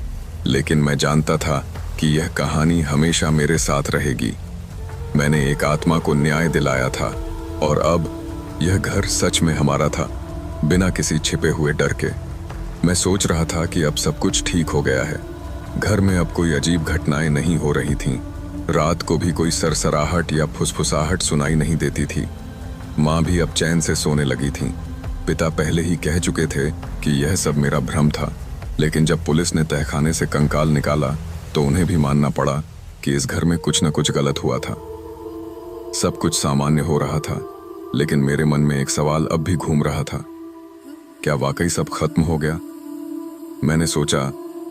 लेकिन मैं जानता था कि यह कहानी हमेशा मेरे साथ रहेगी। मैंने एक आत्मा को न्याय दिलाया था और अब यह घर सच में हमारा था, बिना किसी छिपे हुए डर के। मैं सोच रहा था कि अब सब कुछ ठीक हो गया है। घर में अब कोई अजीब घटनाएं नहीं हो रही थीं। रात को भी कोई सरसराहट या फुसफुसाहट सुनाई नहीं देती थी। माँ भी अब चैन से सोने लगी थी। पिता पहले ही कह चुके थे कि यह सब मेरा भ्रम था, लेकिन जब पुलिस ने तहखाने से कंकाल निकाला तो उन्हें भी मानना पड़ा कि इस घर में कुछ न कुछ गलत हुआ था। सब कुछ सामान्य हो रहा था, लेकिन मेरे मन में एक सवाल अब भी घूम रहा था। क्या वाकई सब खत्म हो गया? मैंने सोचा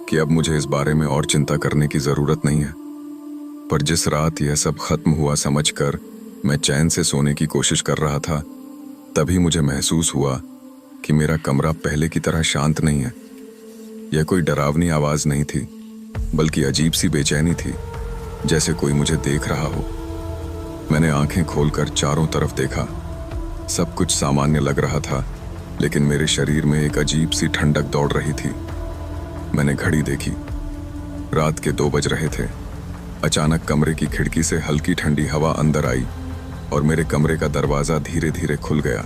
कि अब मुझे इस बारे में और चिंता करने की जरूरत नहीं है। पर जिस रात यह सब खत्म हुआ समझकर मैं चैन से सोने की कोशिश कर रहा था, तभी मुझे महसूस हुआ कि मेरा कमरा पहले की तरह शांत नहीं है। यह कोई डरावनी आवाज नहीं थी, बल्कि अजीब सी बेचैनी थी, जैसे कोई मुझे देख रहा हो। मैंने आंखें खोलकर चारों तरफ देखा। सब कुछ सामान्य लग रहा था, लेकिन मेरे शरीर में एक अजीब सी ठंडक दौड़ रही थी। मैंने घड़ी देखी। रात के 2 बज रहे थे। अचानक कमरे की खिड़की से हल्की ठंडी हवा अंदर आई और मेरे कमरे का दरवाजा धीरे धीरे खुल गया।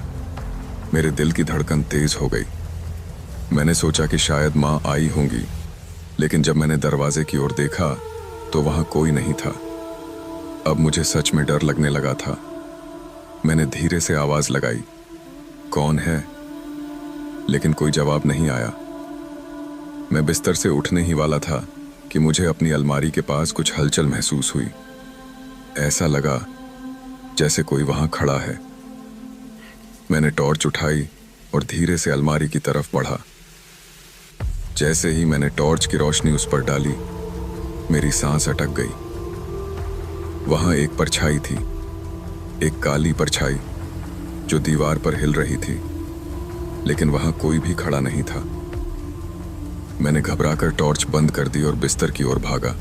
मेरे दिल की धड़कन तेज हो गई। मैंने सोचा कि शायद माँ आई होंगी, लेकिन जब मैंने दरवाजे की ओर देखा तो वहां कोई नहीं था। अब मुझे सच में डर लगने लगा था। मैंने धीरे से आवाज लगाई, कौन है? लेकिन कोई जवाब नहीं आया। मैं बिस्तर से उठने ही वाला था कि मुझे अपनी अलमारी के पास कुछ हलचल महसूस हुई। ऐसा लगा जैसे कोई वहां खड़ा है। मैंने टॉर्च उठाई और धीरे से अलमारी की तरफ बढ़ा। जैसे ही मैंने टॉर्च की रोशनी उस पर डाली, मेरी सांस अटक गई। वहां एक परछाई थी, एक काली परछाई जो दीवार पर हिल रही थी, लेकिन वहां कोई भी खड़ा नहीं था। मैंने घबराकर टॉर्च बंद कर दी और बिस्तर की ओर भागा।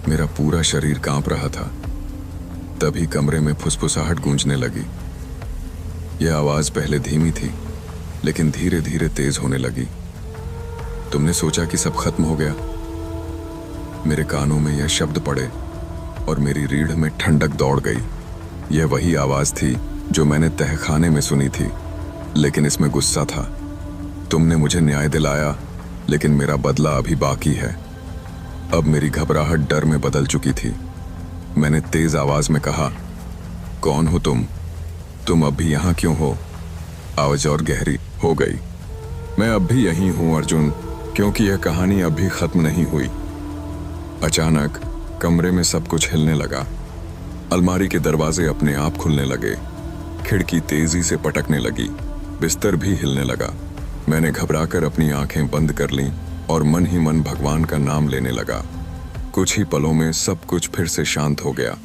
मेरा पूरा शरीर कांप रहा था। तभी कमरे में फुसफुसाहट गूंजने लगी। यह आवाज पहले धीमी थी, लेकिन धीरे धीरे तेज होने लगी। तुमने सोचा कि सब खत्म हो गया? मेरे कानों में यह शब्द पड़े और मेरी रीढ़ में ठंडक दौड़ गई। यह वही आवाज थी जो मैंने तहखाने में सुनी थी, लेकिन इसमें गुस्सा था। तुमने मुझे न्याय दिलाया, लेकिन मेरा बदला अभी बाकी है। अब मेरी घबराहट डर में बदल चुकी थी। मैंने तेज आवाज में कहा, कौन हो तुम? तुम अब भी यहाँ क्यों हो? आवाज और गहरी हो गई। मैं अब भी यहीं हूं अर्जुन, क्योंकि यह कहानी अब भी खत्म नहीं हुई। अचानक कमरे में सब कुछ हिलने लगा। अलमारी के दरवाजे अपने आप खुलने लगे, खिड़की तेजी से पटकने लगी, बिस्तर भी हिलने लगा। मैंने घबराकर अपनी आंखें बंद कर लीं और मन ही मन भगवान का नाम लेने लगा। कुछ ही पलों में सब कुछ फिर से शांत हो गया।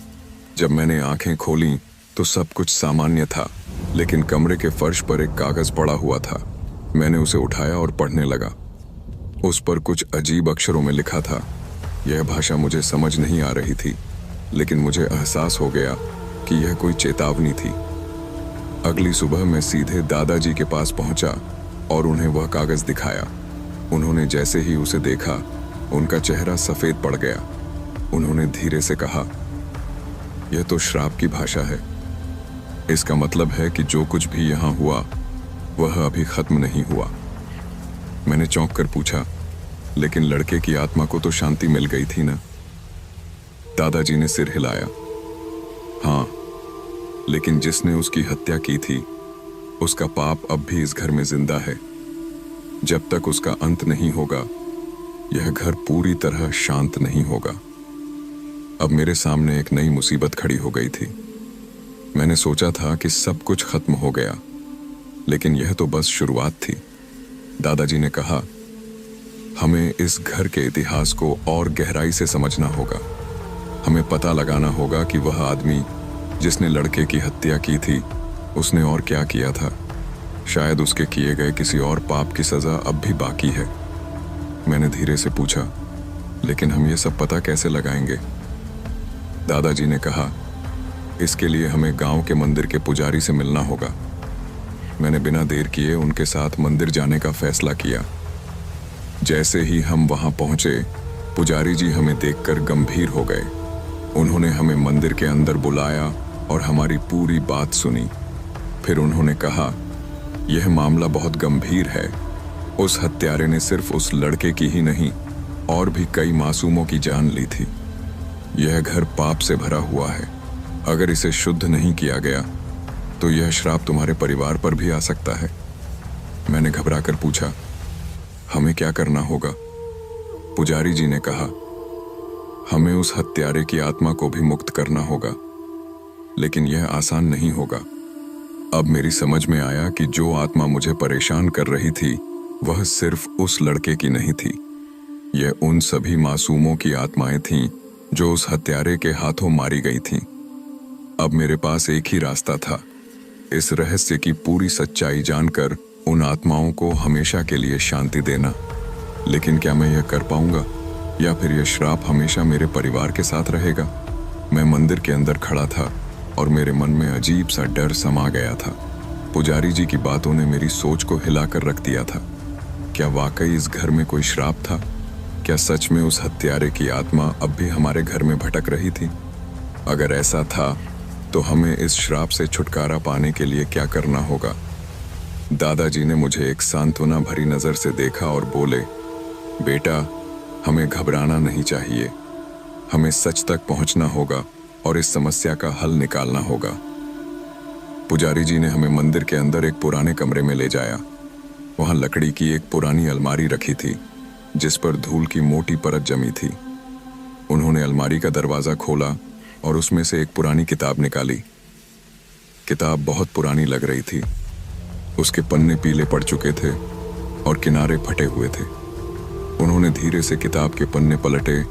जब मैंने आंखें खोलीं तो सब कुछ सामान्य था, लेकिन कमरे के फर्श पर एक कागज पड़ा हुआ था। मैंने उसे उठाया और पढ़ने लगा। उस पर कुछ अजीब अक्षरों में लिखा था। यह भाषा मुझे समझ नहीं आ रही थी, लेकिन मुझे एहसास हो गया कि यह कोई चेतावनी थी। अगली सुबह मैं सीधे दादाजी के पास पहुंचा और उन्हें वह कागज दिखाया। उन्होंने जैसे ही उसे देखा, उनका चेहरा सफेद पड़ गया। उन्होंने धीरे से कहा, यह तो श्राप की भाषा है। इसका मतलब है कि जो कुछ भी यहाँ हुआ वह अभी खत्म नहीं हुआ। मैंने चौंक कर पूछा, लेकिन लड़के की आत्मा को तो शांति मिल गई थी ना? दादाजी ने सिर हिलाया। हाँ, लेकिन जिसने उसकी हत्या की थी उसका पाप अब भी इस घर में जिंदा है। जब तक उसका अंत नहीं होगा यह घर पूरी तरह शांत नहीं होगा। अब मेरे सामने एक नई मुसीबत खड़ी हो गई थी। मैंने सोचा था कि सब कुछ खत्म हो गया, लेकिन यह तो बस शुरुआत थी। दादाजी ने कहा, हमें इस घर के इतिहास को और गहराई से समझना होगा। हमें पता लगाना होगा कि वह आदमी जिसने लड़के की हत्या की थी उसने और क्या किया था। शायद उसके किए गए किसी और पाप की सजा अब भी बाकी है। मैंने धीरे से पूछा, लेकिन हम ये सब पता कैसे लगाएंगे? दादाजी ने कहा, इसके लिए हमें गांव के मंदिर के पुजारी से मिलना होगा। मैंने बिना देर किए उनके साथ मंदिर जाने का फैसला किया। जैसे ही हम वहां पहुंचे, पुजारी जी हमें देखकर गंभीर हो गए। उन्होंने हमें मंदिर के अंदर बुलाया और हमारी पूरी बात सुनी। फिर उन्होंने कहा, यह मामला बहुत गंभीर है। उस हत्यारे ने सिर्फ उस लड़के की ही नहीं और भी कई मासूमों की जान ली थी। यह घर पाप से भरा हुआ है। अगर इसे शुद्ध नहीं किया गया तो यह श्राप तुम्हारे परिवार पर भी आ सकता है। मैंने घबराकर पूछा, हमें क्या करना होगा? पुजारी जी ने कहा, हमें उस हत्यारे की आत्मा को भी मुक्त करना होगा, लेकिन यह आसान नहीं होगा। अब मेरी समझ में आया कि जो आत्मा मुझे परेशान कर रही थी वह सिर्फ उस लड़के की नहीं थी। यह उन सभी मासूमों की आत्माएं थीं जो उस हत्यारे के हाथों मारी गई थीं। अब मेरे पास एक ही रास्ता था, इस रहस्य की पूरी सच्चाई जानकर उन आत्माओं को हमेशा के लिए शांति देना। लेकिन क्या मैं यह कर पाऊंगा, या फिर यह श्राप हमेशा मेरे परिवार के साथ रहेगा? मैं मंदिर के अंदर खड़ा था और मेरे मन में अजीब सा डर समा गया था। पुजारी जी की बातों ने मेरी सोच को हिलाकर रख दिया था। क्या वाकई इस घर में कोई श्राप था? क्या सच में उस हत्यारे की आत्मा अब भी हमारे घर में भटक रही थी? अगर ऐसा था तो हमें इस श्राप से छुटकारा पाने के लिए क्या करना होगा? दादाजी ने मुझे एक सांत्वना भरी नजर से देखा और बोले, बेटा, हमें घबराना नहीं चाहिए। हमें सच तक पहुंचना होगा और इस समस्या का हल निकालना होगा। पुजारी जी ने हमें मंदिर के अंदर एक पुराने कमरे में ले जाया। वहां लकड़ी की एक पुरानी अलमारी रखी थी जिस पर धूल की मोटी परत जमी थी। उन्होंने अलमारी का दरवाजा खोला और उसमें से एक पुरानी किताब निकाली। किताब बहुत पुरानी लग रही थी। उसके पन्ने पीले पड़ चुके थे और किनारे फटे हुए थे। उन्होंने धीरे से किताब के पन्ने पलटे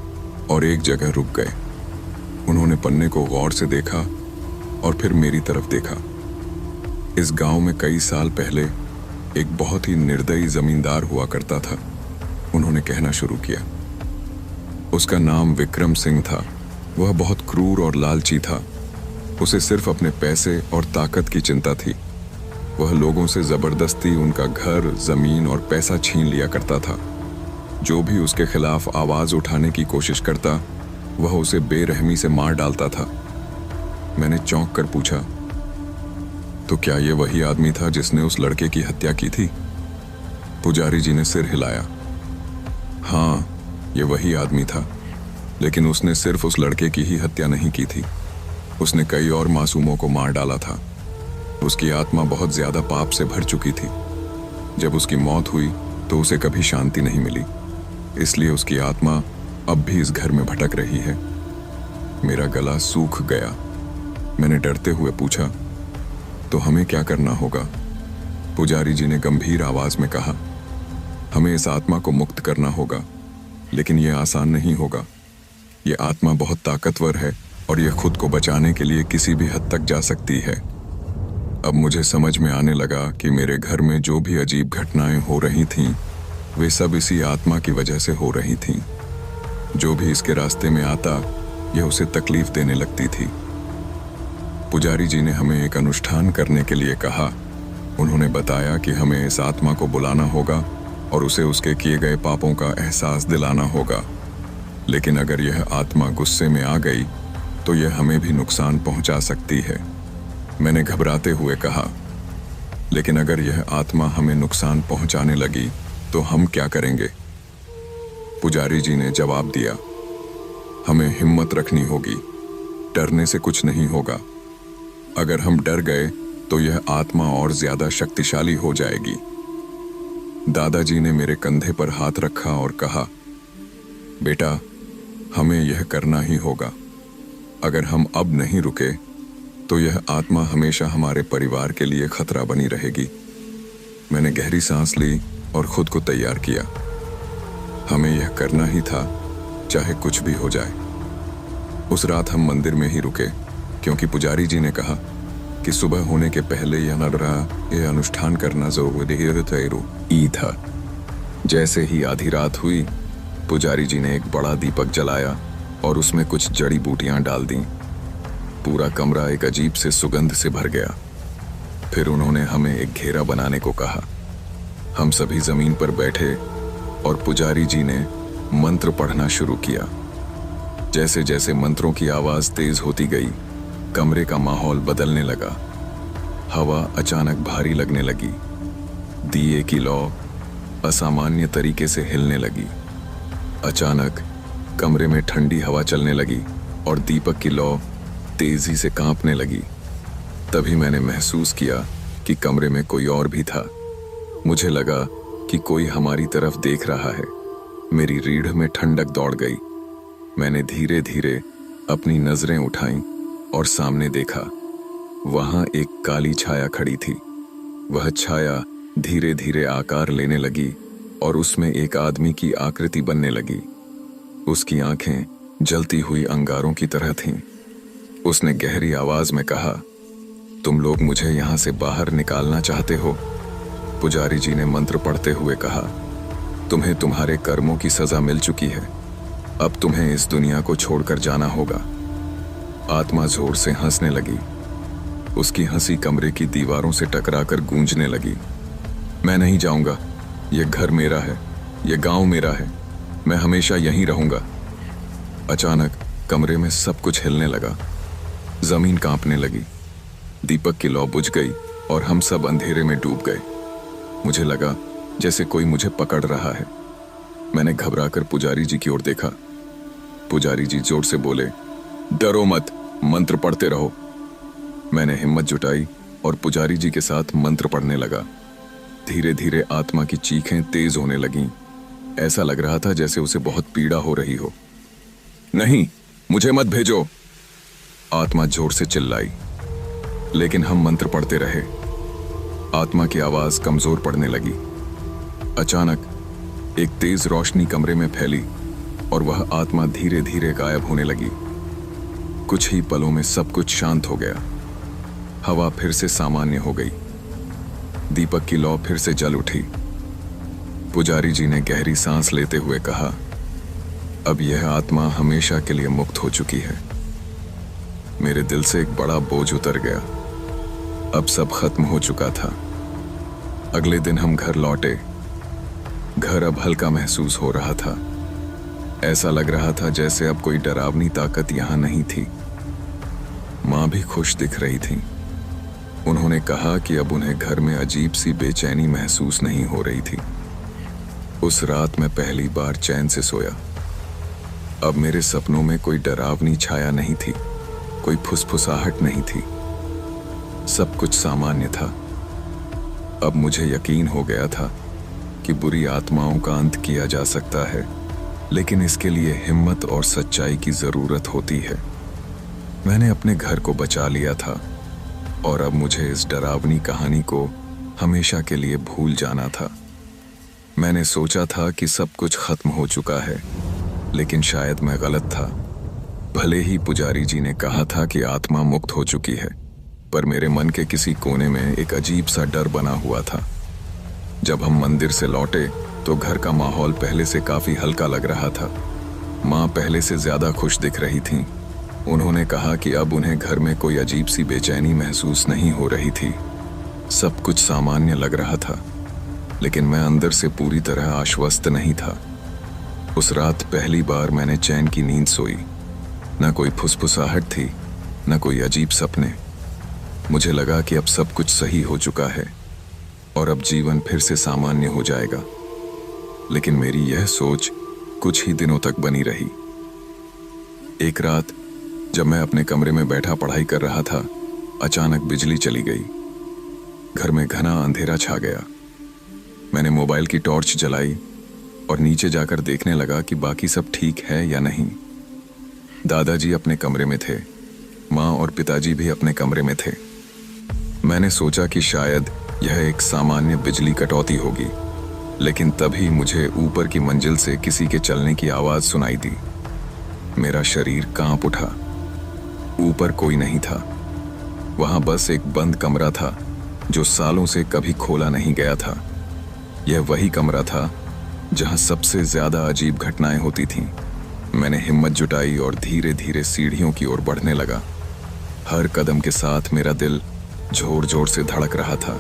और एक जगह रुक गए। उन्होंने पन्ने को गौर से देखा और फिर मेरी तरफ देखा। इस गांव में कई साल पहले एक बहुत ही निर्दयी जमींदार हुआ करता था। उन्होंने कहना शुरू किया। उसका नाम विक्रम सिंह था। वह बहुत क्रूर और लालची था। उसे सिर्फ अपने पैसे और ताकत की चिंता थी। वह लोगों से जबरदस्ती उनका घर, जमीन और पैसा छीन लिया करता था। जो भी उसके खिलाफ आवाज उठाने की कोशिश करता वह उसे बेरहमी से मार डालता था। मैंने चौंक कर पूछा, तो क्या यह वही आदमी था जिसने उस लड़के की हत्या की थी? पुजारी जी ने सिर हिलाया। हाँ, यह वही आदमी था, लेकिन उसने सिर्फ उस लड़के की ही हत्या नहीं की थी। उसने कई और मासूमों को मार डाला था। उसकी आत्मा बहुत ज्यादा पाप से भर चुकी थी। जब उसकी मौत हुई तो उसे कभी शांति नहीं मिली, इसलिए उसकी आत्मा अब भी इस घर में भटक रही है। मेरा गला सूख गया। मैंने डरते हुए पूछा, तो हमें क्या करना होगा? पुजारी जी ने गंभीर आवाज में कहा, हमें इस आत्मा को मुक्त करना होगा, लेकिन यह आसान नहीं होगा। यह आत्मा बहुत ताकतवर है और यह खुद को बचाने के लिए किसी भी हद तक जा सकती है। अब मुझे समझ में आने लगा कि मेरे घर में जो भी अजीब घटनाएं हो रही थीं, वे सब इसी आत्मा की वजह से हो रही थीं। जो भी इसके रास्ते में आता, यह उसे तकलीफ देने लगती थी। पुजारी जी ने हमें एक अनुष्ठान करने के लिए कहा। उन्होंने बताया कि हमें इस आत्मा को बुलाना होगा और उसे उसके किए गए पापों का एहसास दिलाना होगा। लेकिन अगर यह आत्मा गुस्से में आ गई तो यह हमें भी नुकसान पहुंचा सकती है। मैंने घबराते हुए कहा, लेकिन अगर यह आत्मा हमें नुकसान पहुंचाने लगी तो हम क्या करेंगे? पुजारी जी ने जवाब दिया, हमें हिम्मत रखनी होगी। डरने से कुछ नहीं होगा। अगर हम डर गए तो यह आत्मा और ज्यादा शक्तिशाली हो जाएगी। दादाजी ने मेरे कंधे पर हाथ रखा और कहा, बेटा, हमें यह करना ही होगा। अगर हम अब नहीं रुके तो यह आत्मा हमेशा हमारे परिवार के लिए खतरा बनी रहेगी। मैंने गहरी सांस ली और खुद को तैयार किया। हमें यह करना ही था, चाहे कुछ भी हो जाए। उस रात हम मंदिर में ही रुके, क्योंकि पुजारी जी ने कहा कि सुबह होने के पहले यह अनुष्ठान करना जरूरी था। जैसे ही आधी रात हुई, पुजारी जी ने एक बड़ा दीपक जलाया और उसमें कुछ जड़ी बूटियां डाल दी। पूरा कमरा एक अजीब से सुगंध से भर गया। फिर उन्होंने हमें एक घेरा बनाने को कहा। हम सभी जमीन पर बैठे और पुजारी जी ने मंत्र पढ़ना शुरू किया। जैसे जैसे मंत्रों की आवाज तेज होती गई, कमरे का माहौल बदलने लगा। हवा अचानक भारी लगने लगी। दिए की लौ असामान्य तरीके से हिलने लगी। अचानक कमरे में ठंडी हवा चलने लगी और दीपक की लौ तेजी से कांपने लगी। तभी मैंने महसूस किया कि कमरे में कोई और भी था। मुझे लगा कि कोई हमारी तरफ देख रहा है। मेरी रीढ़ में ठंडक दौड़ गई। मैंने धीरे धीरे अपनी नजरें उठाईं और सामने देखा। वहां एक काली छाया खड़ी थी। वह छाया धीरे धीरे आकार लेने लगी और उसमें एक आदमी की आकृति बनने लगी। उसकी आंखें जलती हुई अंगारों की तरह थीं। उसने गहरी आवाज में कहा, तुम लोग मुझे यहां से बाहर निकालना चाहते हो? पुजारी जी ने मंत्र पढ़ते हुए कहा, तुम्हें तुम्हारे कर्मों की सजा मिल चुकी है। अब तुम्हें इस दुनिया को छोड़कर जाना होगा। आत्मा जोर से हंसने लगी। उसकी हंसी कमरे की दीवारों से टकराकर गूंजने लगी। मैं नहीं जाऊंगा। यह घर मेरा है, यह गांव मेरा है। मैं हमेशा यहीं रहूंगा। अचानक कमरे में सब कुछ हिलने लगा। जमीन कांपने लगी। दीपक की लौ बुझ गई और हम सब अंधेरे में डूब गए। मुझे लगा जैसे कोई मुझे पकड़ रहा है। मैंने घबराकर पुजारी जी की ओर देखा। पुजारी जी जोर से बोले, डरो मत, मंत्र पढ़ते रहो। मैंने हिम्मत जुटाई और पुजारी जी के साथ मंत्र पढ़ने लगा। धीरे धीरे आत्मा की चीखें तेज होने लगीं। ऐसा लग रहा था जैसे उसे बहुत पीड़ा हो रही हो। नहीं, मुझे मत भेजो, आत्मा जोर से चिल्लाई। लेकिन हम मंत्र पढ़ते रहे। आत्मा की आवाज कमजोर पड़ने लगी। अचानक एक तेज रोशनी कमरे में फैली और वह आत्मा धीरे धीरे गायब होने लगी। कुछ ही पलों में सब कुछ शांत हो गया। हवा फिर से सामान्य हो गई। दीपक की लौ फिर से जल उठी। पुजारी जी ने गहरी सांस लेते हुए कहा, अब यह आत्मा हमेशा के लिए मुक्त हो चुकी है। मेरे दिल से एक बड़ा बोझ उतर गया। अब सब खत्म हो चुका था। अगले दिन हम घर लौटे। घर अब हल्का महसूस हो रहा था। ऐसा लग रहा था जैसे अब कोई डरावनी ताकत यहां नहीं थी। मां भी खुश दिख रही थी। उन्होंने कहा कि अब उन्हें घर में अजीब सी बेचैनी महसूस नहीं हो रही थी। उस रात मैं पहली बार चैन से सोया। अब मेरे सपनों में कोई डरावनी छाया नहीं थी, कोई फुसफुसाहट नहीं थी। सब कुछ सामान्य था। अब मुझे यकीन हो गया था कि बुरी आत्माओं का अंत किया जा सकता है, लेकिन इसके लिए हिम्मत और सच्चाई की जरूरत होती है। मैंने अपने घर को बचा लिया था और अब मुझे इस डरावनी कहानी को हमेशा के लिए भूल जाना था। मैंने सोचा था कि सब कुछ खत्म हो चुका है, लेकिन शायद मैं गलत था। भले ही पुजारी जी ने कहा था कि आत्मा मुक्त हो चुकी है, पर मेरे मन के किसी कोने में एक अजीब सा डर बना हुआ था। जब हम मंदिर से लौटे तो घर का माहौल पहले से काफी हल्का लग रहा था। माँ पहले से ज्यादा खुश दिख रही थीं। उन्होंने कहा कि अब उन्हें घर में कोई अजीब सी बेचैनी महसूस नहीं हो रही थी। सब कुछ सामान्य लग रहा था, लेकिन मैं अंदर से पूरी तरह आश्वस्त नहीं था। उस रात पहली बार मैंने चैन की नींद सोई। न कोई फुसफुसाहट थी, न कोई अजीब सपने। मुझे लगा कि अब सब कुछ सही हो चुका है। और अब जीवन फिर से सामान्य हो जाएगा। लेकिन मेरी यह सोच कुछ ही दिनों तक बनी रही। एक रात जब मैं अपने कमरे में बैठा पढ़ाई कर रहा था, अचानक बिजली चली गई। घर में घना अंधेरा छा गया। मैंने मोबाइल की टॉर्च जलाई और नीचे जाकर देखने लगा कि बाकी सब ठीक है या नहीं। दादाजी अपने कमरे में थे, माँ और पिताजी भी अपने कमरे में थे। मैंने सोचा कि शायद यह एक सामान्य बिजली कटौती होगी, लेकिन तभी मुझे ऊपर की मंजिल से किसी के चलने की आवाज सुनाई दी। मेरा शरीर कांप उठा। ऊपर कोई नहीं था। वहां बस एक बंद कमरा था जो सालों से कभी खोला नहीं गया था। यह वही कमरा था जहां सबसे ज्यादा अजीब घटनाएं होती थीं। मैंने हिम्मत जुटाई और धीरे धीरे सीढ़ियों की ओर बढ़ने लगा। हर कदम के साथ मेरा दिल जोर जोर से धड़क रहा था।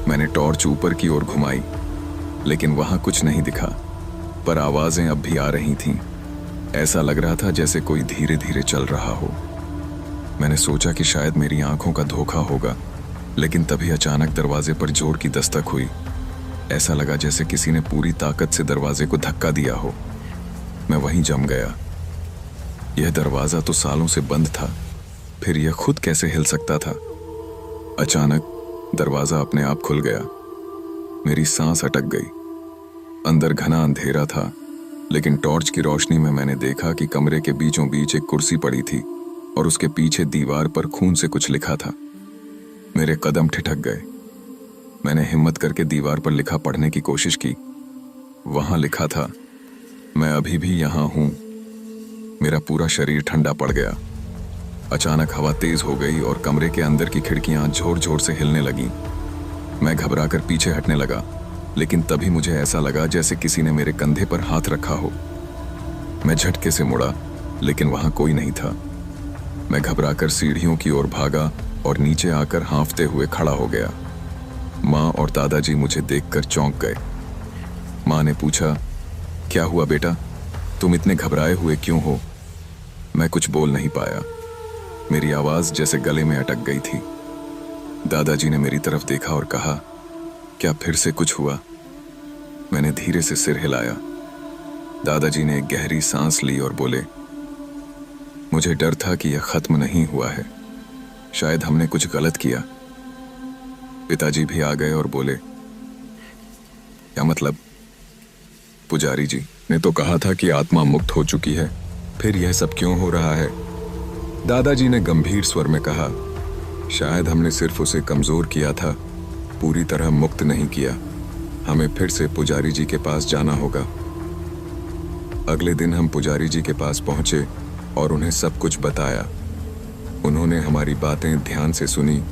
मैंने टॉर्च ऊपर की ओर घुमाई, लेकिन वहां कुछ नहीं दिखा, पर आवाजें अब भी आ रही थीं। ऐसा लग रहा था जैसे कोई धीरे धीरे चल रहा हो। मैंने सोचा कि शायद मेरी आंखों का धोखा होगा, लेकिन तभी अचानक दरवाजे पर जोर की दस्तक हुई। ऐसा लगा जैसे किसी ने पूरी ताकत से दरवाजे को धक्का दिया हो। मैं वहीं जम गया। यह दरवाजा तो सालों से बंद था, फिर यह खुद कैसे हिल सकता था? अचानक दरवाजा अपने आप खुल गया। मेरी सांस अटक गई। अंदर घना अंधेरा था, लेकिन टॉर्च की रोशनी में मैंने देखा कि कमरे के बीचों बीच एक कुर्सी पड़ी थी और उसके पीछे दीवार पर खून से कुछ लिखा था। मेरे कदम ठिठक गए। मैंने हिम्मत करके दीवार पर लिखा पढ़ने की कोशिश की। वहां लिखा था, मैं अभी भी यहां हूं। मेरा पूरा शरीर ठंडा पड़ गया। अचानक हवा तेज हो गई और कमरे के अंदर की खिड़कियां जोर जोर से हिलने लगीं। मैं घबराकर पीछे हटने लगा, लेकिन तभी मुझे ऐसा लगा जैसे किसी ने मेरे कंधे पर हाथ रखा हो। मैं झटके से मुड़ा, लेकिन वहां कोई नहीं था। मैं घबराकर सीढ़ियों की ओर भागा और नीचे आकर हांफते हुए खड़ा हो गया। माँ और दादाजी मुझे देखकर चौंक गए। माँ ने पूछा, क्या हुआ बेटा, तुम इतने घबराए हुए क्यों हो? मैं कुछ बोल नहीं पाया। मेरी आवाज जैसे गले में अटक गई थी। दादाजी ने मेरी तरफ देखा और कहा, क्या फिर से कुछ हुआ? मैंने धीरे से सिर हिलाया। दादाजी ने एक गहरी सांस ली और बोले, मुझे डर था कि यह खत्म नहीं हुआ है। शायद हमने कुछ गलत किया। पिताजी भी आ गए और बोले, क्या मतलब? पुजारी जी ने तो कहा था कि आत्मा मुक्त हो चुकी है, फिर यह सब क्यों हो रहा है? दादाजी ने गंभीर स्वर में कहा, शायद हमने सिर्फ उसे कमजोर किया था, पूरी तरह मुक्त नहीं किया। हमें फिर से पुजारी जी के पास जाना होगा। अगले दिन हम पुजारी जी के पास पहुंचे और उन्हें सब कुछ बताया। उन्होंने हमारी बातें ध्यान से सुनी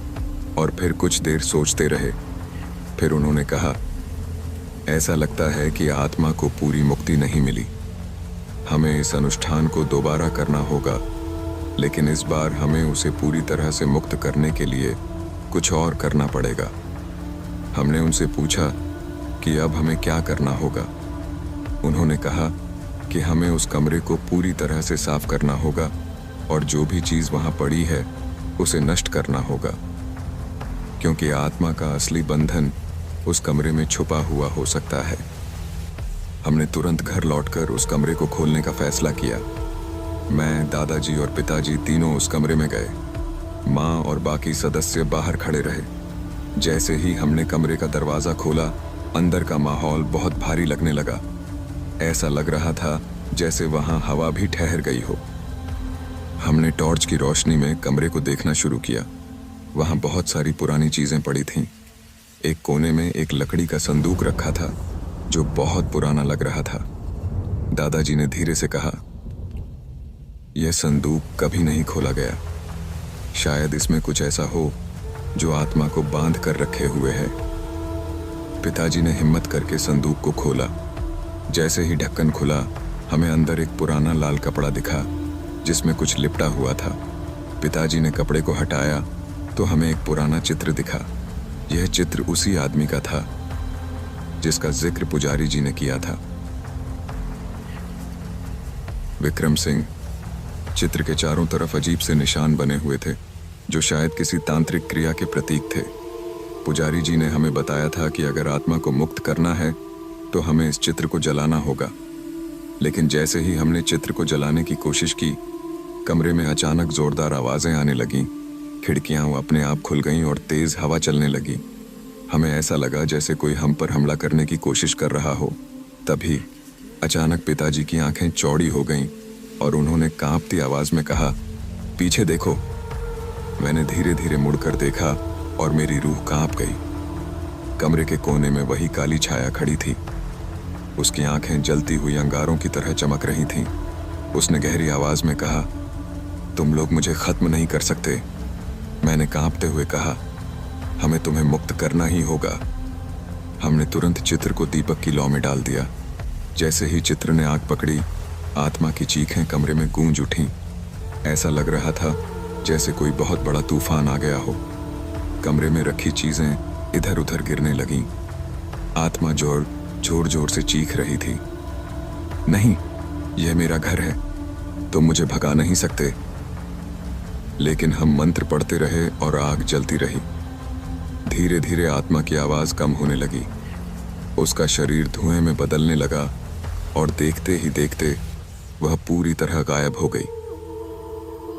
और फिर कुछ देर सोचते रहे। फिर उन्होंने कहा, ऐसा लगता है कि आत्मा को पूरी मुक्ति नहीं मिली। हमें इस अनुष्ठान को दोबारा करना होगा, लेकिन इस बार हमें उसे पूरी तरह से मुक्त करने के लिए कुछ और करना पड़ेगा। हमने उनसे पूछा कि अब हमें क्या करना होगा। उन्होंने कहा कि हमें उस कमरे को पूरी तरह से साफ करना होगा और जो भी चीज वहां पड़ी है उसे नष्ट करना होगा, क्योंकि आत्मा का असली बंधन उस कमरे में छुपा हुआ हो सकता है। हमने तुरंत घर लौटकर उस कमरे को खोलने का फैसला किया। मैं, दादाजी और पिताजी तीनों उस कमरे में गए। माँ और बाकी सदस्य बाहर खड़े रहे। जैसे ही हमने कमरे का दरवाजा खोला, अंदर का माहौल बहुत भारी लगने लगा। ऐसा लग रहा था जैसे वहां हवा भी ठहर गई हो। हमने टॉर्च की रोशनी में कमरे को देखना शुरू किया। वहां बहुत सारी पुरानी चीजें पड़ी थीं। एक कोने में एक लकड़ी का संदूक रखा था जो बहुत पुराना लग रहा था। दादाजी ने धीरे से कहा, यह संदूक कभी नहीं खोला गया। शायद इसमें कुछ ऐसा हो जो आत्मा को बांध कर रखे हुए है। पिताजी ने हिम्मत करके संदूक को खोला। जैसे ही ढक्कन खुला, हमें अंदर एक पुराना लाल कपड़ा दिखा जिसमें कुछ लिपटा हुआ था। पिताजी ने कपड़े को हटाया तो हमें एक पुराना चित्र दिखा। यह चित्र उसी आदमी का था जिसका जिक्र पुजारी जी ने किया था, विक्रम सिंह। चित्र के चारों तरफ अजीब से निशान बने हुए थे जो शायद किसी तांत्रिक क्रिया के प्रतीक थे। पुजारी जी ने हमें बताया था कि अगर आत्मा को मुक्त करना है तो हमें इस चित्र को जलाना होगा। लेकिन जैसे ही हमने चित्र को जलाने की कोशिश की, कमरे में अचानक जोरदार आवाजें आने लगीं, खिड़कियां अपने आप खुल गईं और तेज हवा चलने लगी। हमें ऐसा लगा जैसे कोई हम पर हमला करने की कोशिश कर रहा हो। तभी अचानक पिताजी की आंखें चौड़ी हो गईं और उन्होंने कांपती आवाज में कहा, पीछे देखो। मैंने धीरे धीरे मुड़कर देखा और मेरी रूह कांप गई। कमरे के कोने में वही काली छाया खड़ी थी। उसकी आंखें जलती हुई अंगारों की तरह चमक रही थीं। उसने गहरी आवाज में कहा, तुम लोग मुझे खत्म नहीं कर सकते। मैंने कांपते हुए कहा, हमें तुम्हें मुक्त करना ही होगा। हमने तुरंत चित्र को दीपक की लौ में डाल दिया। जैसे ही चित्र ने आग पकड़ी, आत्मा की चीखें कमरे में गूंज उठीं। ऐसा लग रहा था जैसे कोई बहुत बड़ा तूफान आ गया हो। कमरे में रखी चीजें इधर उधर गिरने लगीं। आत्मा जोर जोर से चीख रही थी, नहीं, यह मेरा घर है, तुम मुझे भगा नहीं सकते। लेकिन हम मंत्र पढ़ते रहे और आग जलती रही। धीरे धीरे आत्मा की आवाज कम होने लगी। उसका शरीर धुएं में बदलने लगा और देखते ही देखते वह पूरी तरह गायब हो गई।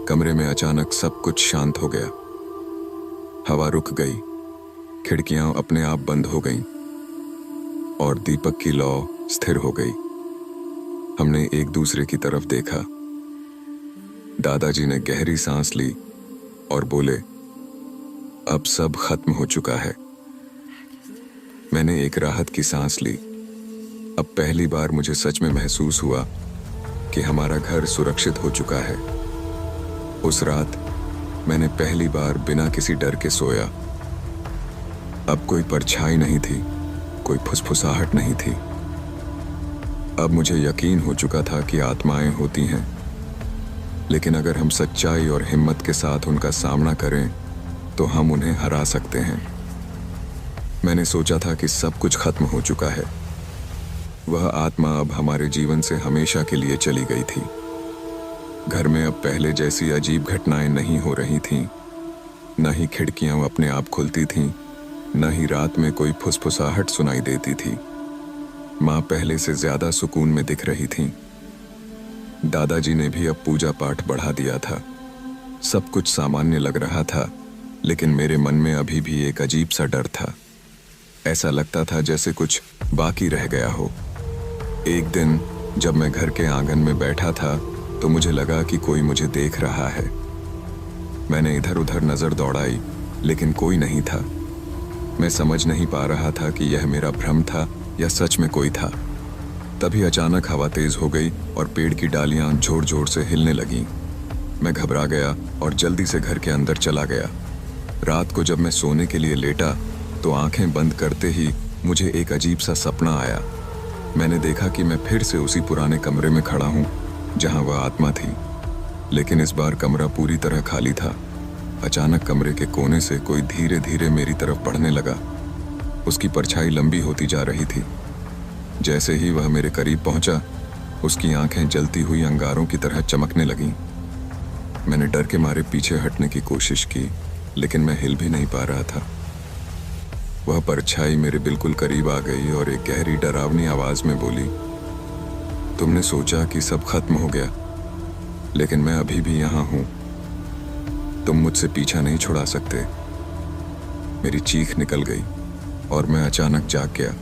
कमरे में अचानक सब कुछ शांत हो गया। हवा रुक गई, खिड़कियां अपने आप बंद हो गईं और दीपक की लौ स्थिर हो गई। हमने एक दूसरे की तरफ देखा। दादाजी ने गहरी सांस ली और बोले, अब सब खत्म हो चुका है। मैंने एक राहत की सांस ली। अब पहली बार मुझे सच में महसूस हुआ कि हमारा घर सुरक्षित हो चुका है। उस रात मैंने पहली बार बिना किसी डर के सोया। अब कोई परछाई नहीं थी, कोई फुसफुसाहट नहीं थी। अब मुझे यकीन हो चुका था कि आत्माएं होती हैं, लेकिन अगर हम सच्चाई और हिम्मत के साथ उनका सामना करें तो हम उन्हें हरा सकते हैं। मैंने सोचा था कि सब कुछ खत्म हो चुका है। वह आत्मा अब हमारे जीवन से हमेशा के लिए चली गई थी। घर में अब पहले जैसी अजीब घटनाएं नहीं हो रही थीं। न ही खिड़कियां अपने आप खुलती थीं, न ही रात में कोई फुसफुसाहट सुनाई देती थी। माँ पहले से ज्यादा सुकून में दिख रही थीं। दादाजी ने भी अब पूजा पाठ बढ़ा दिया था। सब कुछ सामान्य लग रहा था, लेकिन मेरे मन में अभी भी एक अजीब सा डर था। ऐसा लगता था जैसे कुछ बाकी रह गया हो। एक दिन जब मैं घर के आंगन में बैठा था तो मुझे लगा कि कोई मुझे देख रहा है। मैंने इधर उधर नजर दौड़ाई, लेकिन कोई नहीं था। मैं समझ नहीं पा रहा था कि यह मेरा भ्रम था या सच में कोई था। तभी अचानक हवा तेज हो गई और पेड़ की डालियां जोर जोर से हिलने लगीं। मैं घबरा गया और जल्दी से घर के अंदर चला गया। रात को जब मैं सोने के लिए लेटा तो आंखें बंद करते ही मुझे एक अजीब सा सपना आया। मैंने देखा कि मैं फिर से उसी पुराने कमरे में खड़ा हूँ जहाँ वह आत्मा थी, लेकिन इस बार कमरा पूरी तरह खाली था। अचानक कमरे के कोने से कोई धीरे धीरे मेरी तरफ बढ़ने लगा। उसकी परछाई लंबी होती जा रही थी। जैसे ही वह मेरे करीब पहुंचा, उसकी आंखें जलती हुई अंगारों की तरह चमकने लगीं। मैंने डर के मारे पीछे हटने की कोशिश की, लेकिन मैं हिल भी नहीं पा रहा था। वह परछाई मेरे बिल्कुल करीब आ गई और एक गहरी डरावनी आवाज में बोली, तुमने सोचा कि सब खत्म हो गया, लेकिन मैं अभी भी यहां हूं। तुम मुझसे पीछा नहीं छुड़ा सकते। मेरी चीख निकल गई और मैं अचानक जाग गया।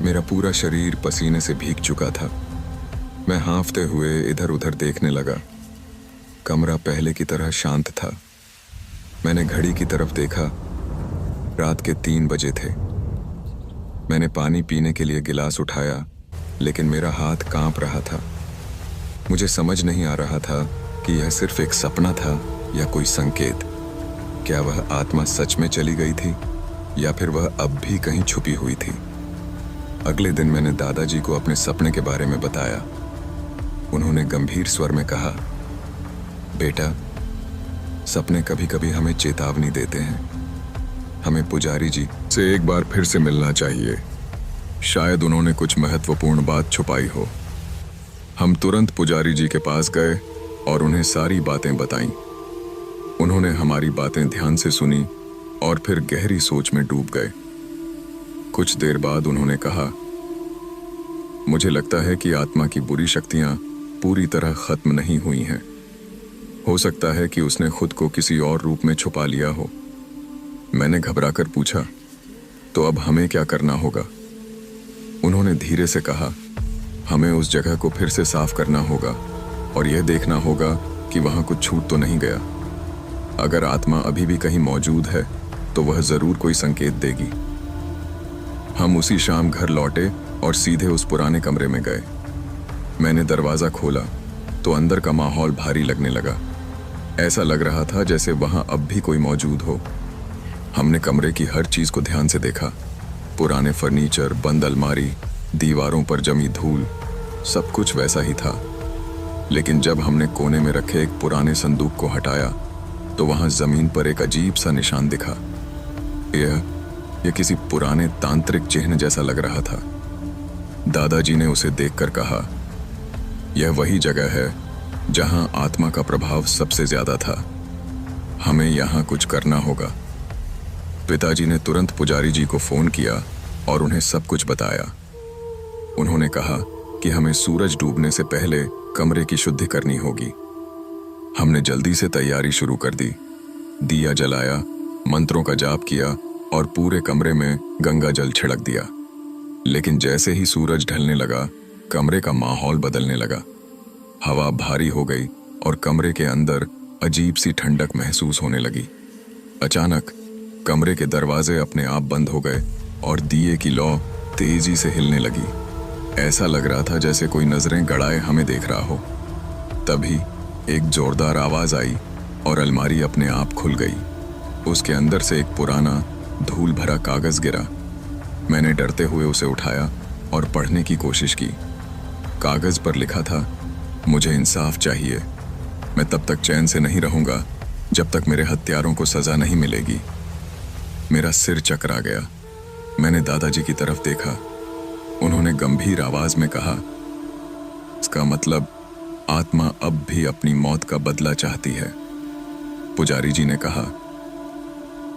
मेरा पूरा शरीर पसीने से भीग चुका था। मैं हांफते हुए इधर उधर देखने लगा। कमरा पहले की तरह शांत था। मैंने घड़ी की तरफ देखा। रात के 3 बजे थे। मैंने पानी पीने के लिए गिलास उठाया, लेकिन मेरा हाथ कांप रहा था। मुझे समझ नहीं आ रहा था कि यह सिर्फ एक सपना था या कोई संकेत। क्या वह आत्मा सच में चली गई थी या फिर वह अब भी कहीं छुपी हुई थी? अगले दिन मैंने दादाजी को अपने सपने के बारे में बताया। उन्होंने गंभीर स्वर में कहा, बेटा, सपने कभी कभी हमें चेतावनी देते हैं। हमें पुजारी जी से एक बार फिर से मिलना चाहिए। शायद उन्होंने कुछ महत्वपूर्ण बात छुपाई हो। हम तुरंत पुजारी जी के पास गए और उन्हें सारी बातें बताईं। उन्होंने हमारी बातें ध्यान से सुनी और फिर गहरी सोच में डूब गए। कुछ देर बाद उन्होंने कहा, मुझे लगता है कि आत्मा की बुरी शक्तियां पूरी तरह खत्म नहीं हुई हैं। हो सकता है कि उसने खुद को किसी और रूप में छुपा लिया हो। मैंने घबराकर पूछा, तो अब हमें क्या करना होगा? उन्होंने धीरे से कहा, हमें उस जगह को फिर से साफ करना होगा और यह देखना होगा कि वहां कुछ छूट तो नहीं गया। अगर आत्मा अभी भी कहीं मौजूद है तो वह जरूर कोई संकेत देगी। हम उसी शाम घर लौटे और सीधे उस पुराने कमरे में गए। मैंने दरवाजा खोला तो अंदर का माहौल भारी लगने लगा। ऐसा लग रहा था जैसे वहां अब भी कोई मौजूद हो। हमने कमरे की हर चीज को ध्यान से देखा। पुराने फर्नीचर, बंद अलमारी, दीवारों पर जमी धूल, सब कुछ वैसा ही था। लेकिन जब हमने कोने में रखे एक पुराने संदूक को हटाया तो वहां जमीन पर एक अजीब सा निशान दिखा। यह किसी पुराने तांत्रिक चिन्ह जैसा लग रहा था। दादाजी ने उसे देखकर कहा, यह वही जगह है जहां आत्मा का प्रभाव सबसे ज्यादा था। हमें यहां कुछ करना होगा। पिताजी ने तुरंत पुजारी जी को फोन किया और उन्हें सब कुछ बताया। उन्होंने कहा कि हमें सूरज डूबने से पहले कमरे की शुद्धि करनी होगी। हमने जल्दी से तैयारी शुरू कर दी। दिया जलाया, मंत्रों का जाप किया और पूरे कमरे में गंगा जल छिड़क दिया। लेकिन जैसे ही सूरज ढलने लगा, कमरे का माहौल बदलने लगा। हवा भारी हो गई और कमरे के अंदर अजीब सी ठंडक महसूस होने लगी। अचानक कमरे के दरवाजे अपने आप बंद हो गए और दिए की लौ तेजी से हिलने लगी। ऐसा लग रहा था जैसे कोई नजरें गड़ाए हमें देख रहा हो। तभी एक जोरदार आवाज आई और अलमारी अपने आप खुल गई। उसके अंदर से एक पुराना धूल भरा कागज गिरा। मैंने डरते हुए उसे उठाया और पढ़ने की कोशिश की। कागज पर लिखा था, मुझे इंसाफ चाहिए। मैं तब तक चैन से नहीं रहूंगा जब तक मेरे हत्यारों को सजा नहीं मिलेगी। मेरा सिर चकरा गया। मैंने दादाजी की तरफ देखा। उन्होंने गंभीर आवाज में कहा, इसका मतलब आत्मा अब भी अपनी मौत का बदला चाहती है। पुजारी जी ने कहा,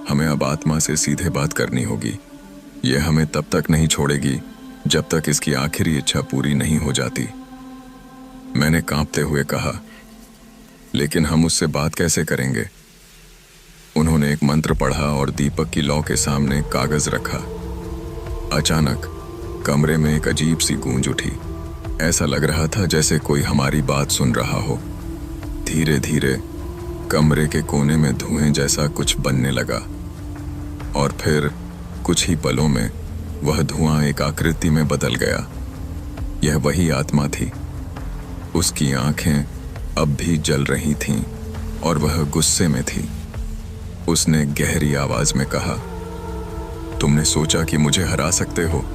हमें अब आत्मा से सीधे बात करनी होगी। यह हमें तब तक नहीं छोड़ेगी जब तक इसकी आखिरी इच्छा पूरी नहीं हो जाती। मैंने कांपते हुए कहा, लेकिन हम उससे बात कैसे करेंगे? उन्होंने एक मंत्र पढ़ा और दीपक की लौ के सामने कागज रखा। अचानक कमरे में एक अजीब सी गूंज उठी। ऐसा लग रहा था जैसे कोई हमारी बात सुन रहा हो। धीरे धीरे कमरे के कोने में धुएं जैसा कुछ बनने लगा और फिर कुछ ही पलों में वह धुआं एक आकृति में बदल गया। यह वही आत्मा थी। उसकी आंखें अब भी जल रही थीं और वह गुस्से में थी। उसने गहरी आवाज में कहा, तुमने सोचा कि मुझे हरा सकते हो,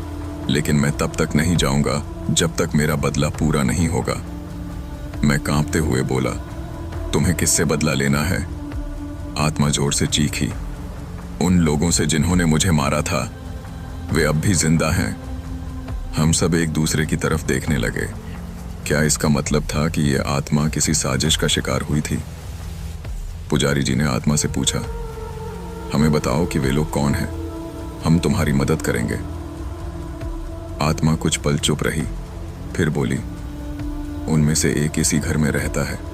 लेकिन मैं तब तक नहीं जाऊंगा जब तक मेरा बदला पूरा नहीं होगा। मैं कांपते हुए बोला, तुम्हें किससे बदला लेना है? आत्मा जोर से चीखी, उन लोगों से जिन्होंने मुझे मारा था। वे अब भी जिंदा हैं। हम सब एक दूसरे की तरफ देखने लगे। क्या इसका मतलब था कि यह आत्मा किसी साजिश का शिकार हुई थी? पुजारी जी ने आत्मा से पूछा, हमें बताओ कि वे लोग कौन हैं, हम तुम्हारी मदद करेंगे। आत्मा कुछ पल चुप रही, फिर बोली, उनमें से एक इसी घर में रहता है।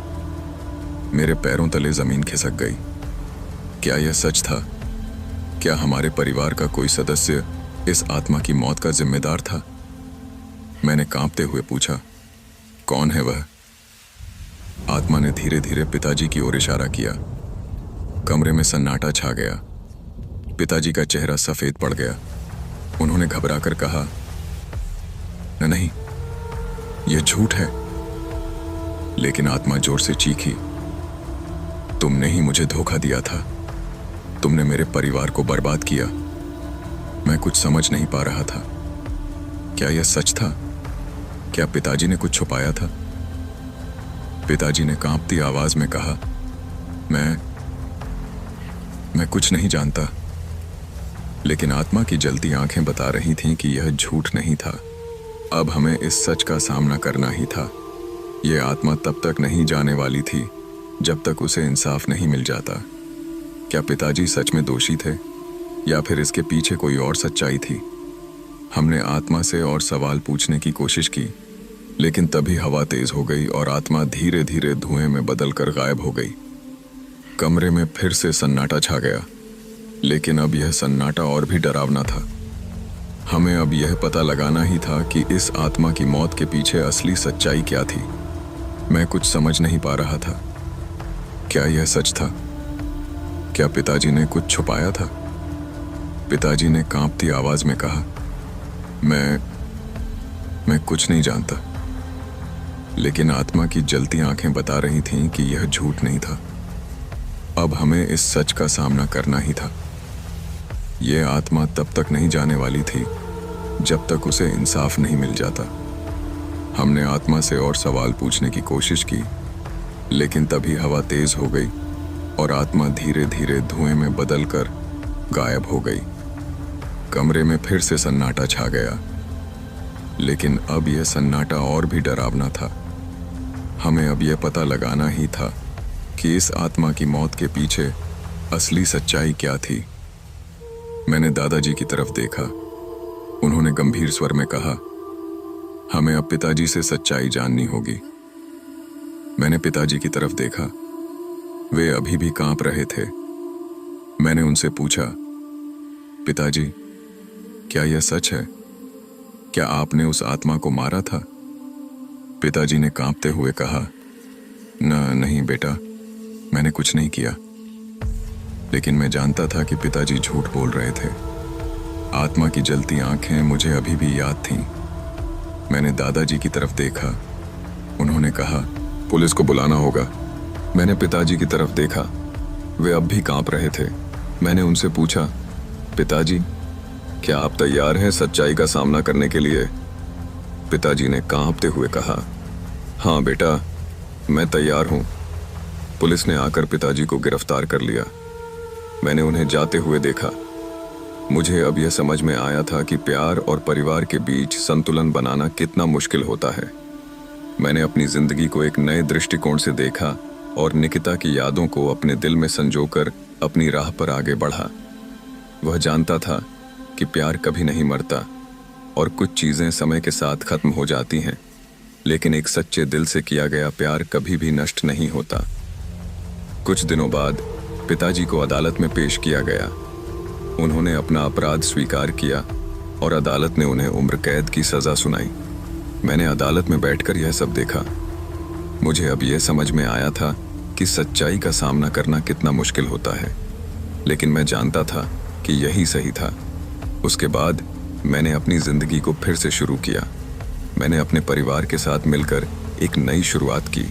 मेरे पैरों तले जमीन खिसक गई। क्या यह सच था? क्या हमारे परिवार का कोई सदस्य इस आत्मा की मौत का जिम्मेदार था? मैंने कांपते हुए पूछा, कौन है वह? आत्मा ने धीरे धीरे पिताजी की ओर इशारा किया। कमरे में सन्नाटा छा गया। पिताजी का चेहरा सफेद पड़ गया। उन्होंने घबराकर कहा, नहीं, यह झूठ है। लेकिन आत्मा जोर से चीखी, तुमने ही मुझे धोखा दिया था। तुमने मेरे परिवार को बर्बाद किया। मैं कुछ समझ नहीं पा रहा था। क्या यह सच था? क्या पिताजी ने कुछ छुपाया था? पिताजी ने कांपती आवाज में कहा, मैं कुछ नहीं जानता। लेकिन आत्मा की जलती आंखें बता रही थीं कि यह झूठ नहीं था। अब हमें इस सच का सामना करना ही था। यह आत्मा तब तक नहीं जाने वाली थी जब तक उसे इंसाफ नहीं मिल जाता। क्या पिताजी सच में दोषी थे या फिर इसके पीछे कोई और सच्चाई थी? हमने आत्मा से और सवाल पूछने की कोशिश की, लेकिन तभी हवा तेज हो गई और आत्मा धीरे धीरे धुएं में बदलकर गायब हो गई। कमरे में फिर से सन्नाटा छा गया, लेकिन अब यह सन्नाटा और भी डरावना था। हमें अब यह पता लगाना ही था कि इस आत्मा की मौत के पीछे असली सच्चाई क्या थी। मैं कुछ समझ नहीं पा रहा था। क्या यह सच था? क्या पिताजी ने कुछ छुपाया था? पिताजी ने कांपती आवाज में कहा, मैं कुछ नहीं जानता। लेकिन आत्मा की जलती आंखें बता रही थीं कि यह झूठ नहीं था। अब हमें इस सच का सामना करना ही था। यह आत्मा तब तक नहीं जाने वाली थी जब तक उसे इंसाफ नहीं मिल जाता। हमने आत्मा से और सवाल पूछने की कोशिश की, लेकिन तभी हवा तेज हो गई और आत्मा धीरे धीरे धुएं में बदलकर गायब हो गई। कमरे में फिर से सन्नाटा छा गया, लेकिन अब यह सन्नाटा और भी डरावना था। हमें अब यह पता लगाना ही था कि इस आत्मा की मौत के पीछे असली सच्चाई क्या थी। मैंने दादाजी की तरफ देखा। उन्होंने गंभीर स्वर में कहा, हमें अब पिताजी से सच्चाई जाननी होगी। मैंने पिताजी की तरफ देखा। वे अभी भी कांप रहे थे। मैंने उनसे पूछा, पिताजी, क्या यह सच है? क्या आपने उस आत्मा को मारा था? पिताजी ने कांपते हुए कहा, नहीं बेटा, मैंने कुछ नहीं किया। लेकिन मैं जानता था कि पिताजी झूठ बोल रहे थे। आत्मा की जलती आंखें मुझे अभी भी याद थीं। मैंने दादाजी की तरफ देखा। उन्होंने कहा, पुलिस को बुलाना होगा। मैंने पिताजी की तरफ देखा। वे अब भी कांप रहे थे। मैंने उनसे पूछा, पिताजी, क्या आप तैयार हैं सच्चाई का सामना करने के लिए? पिताजी ने कांपते हुए कहा, हाँ बेटा, मैं तैयार हूं। पुलिस ने आकर पिताजी को गिरफ्तार कर लिया। मैंने उन्हें जाते हुए देखा। मुझे अब यह समझ में आया था कि प्यार और परिवार के बीच संतुलन बनाना कितना मुश्किल होता है। मैंने अपनी जिंदगी को एक नए दृष्टिकोण से देखा और निकिता की यादों को अपने दिल में संजोकर अपनी राह पर आगे बढ़ा। वह जानता था कि प्यार कभी नहीं मरता और कुछ चीजें समय के साथ खत्म हो जाती हैं, लेकिन एक सच्चे दिल से किया गया प्यार कभी भी नष्ट नहीं होता। कुछ दिनों बाद पिताजी को अदालत में पेश किया गया। उन्होंने अपना अपराध स्वीकार किया और अदालत ने उन्हें उम्र कैद की सजा सुनाई। मैंने अदालत में बैठकर यह सब देखा। मुझे अब यह समझ में आया था कि सच्चाई का सामना करना कितना मुश्किल होता है, लेकिन मैं जानता था कि यही सही था। उसके बाद मैंने अपनी जिंदगी को फिर से शुरू किया। मैंने अपने परिवार के साथ मिलकर एक नई शुरुआत की।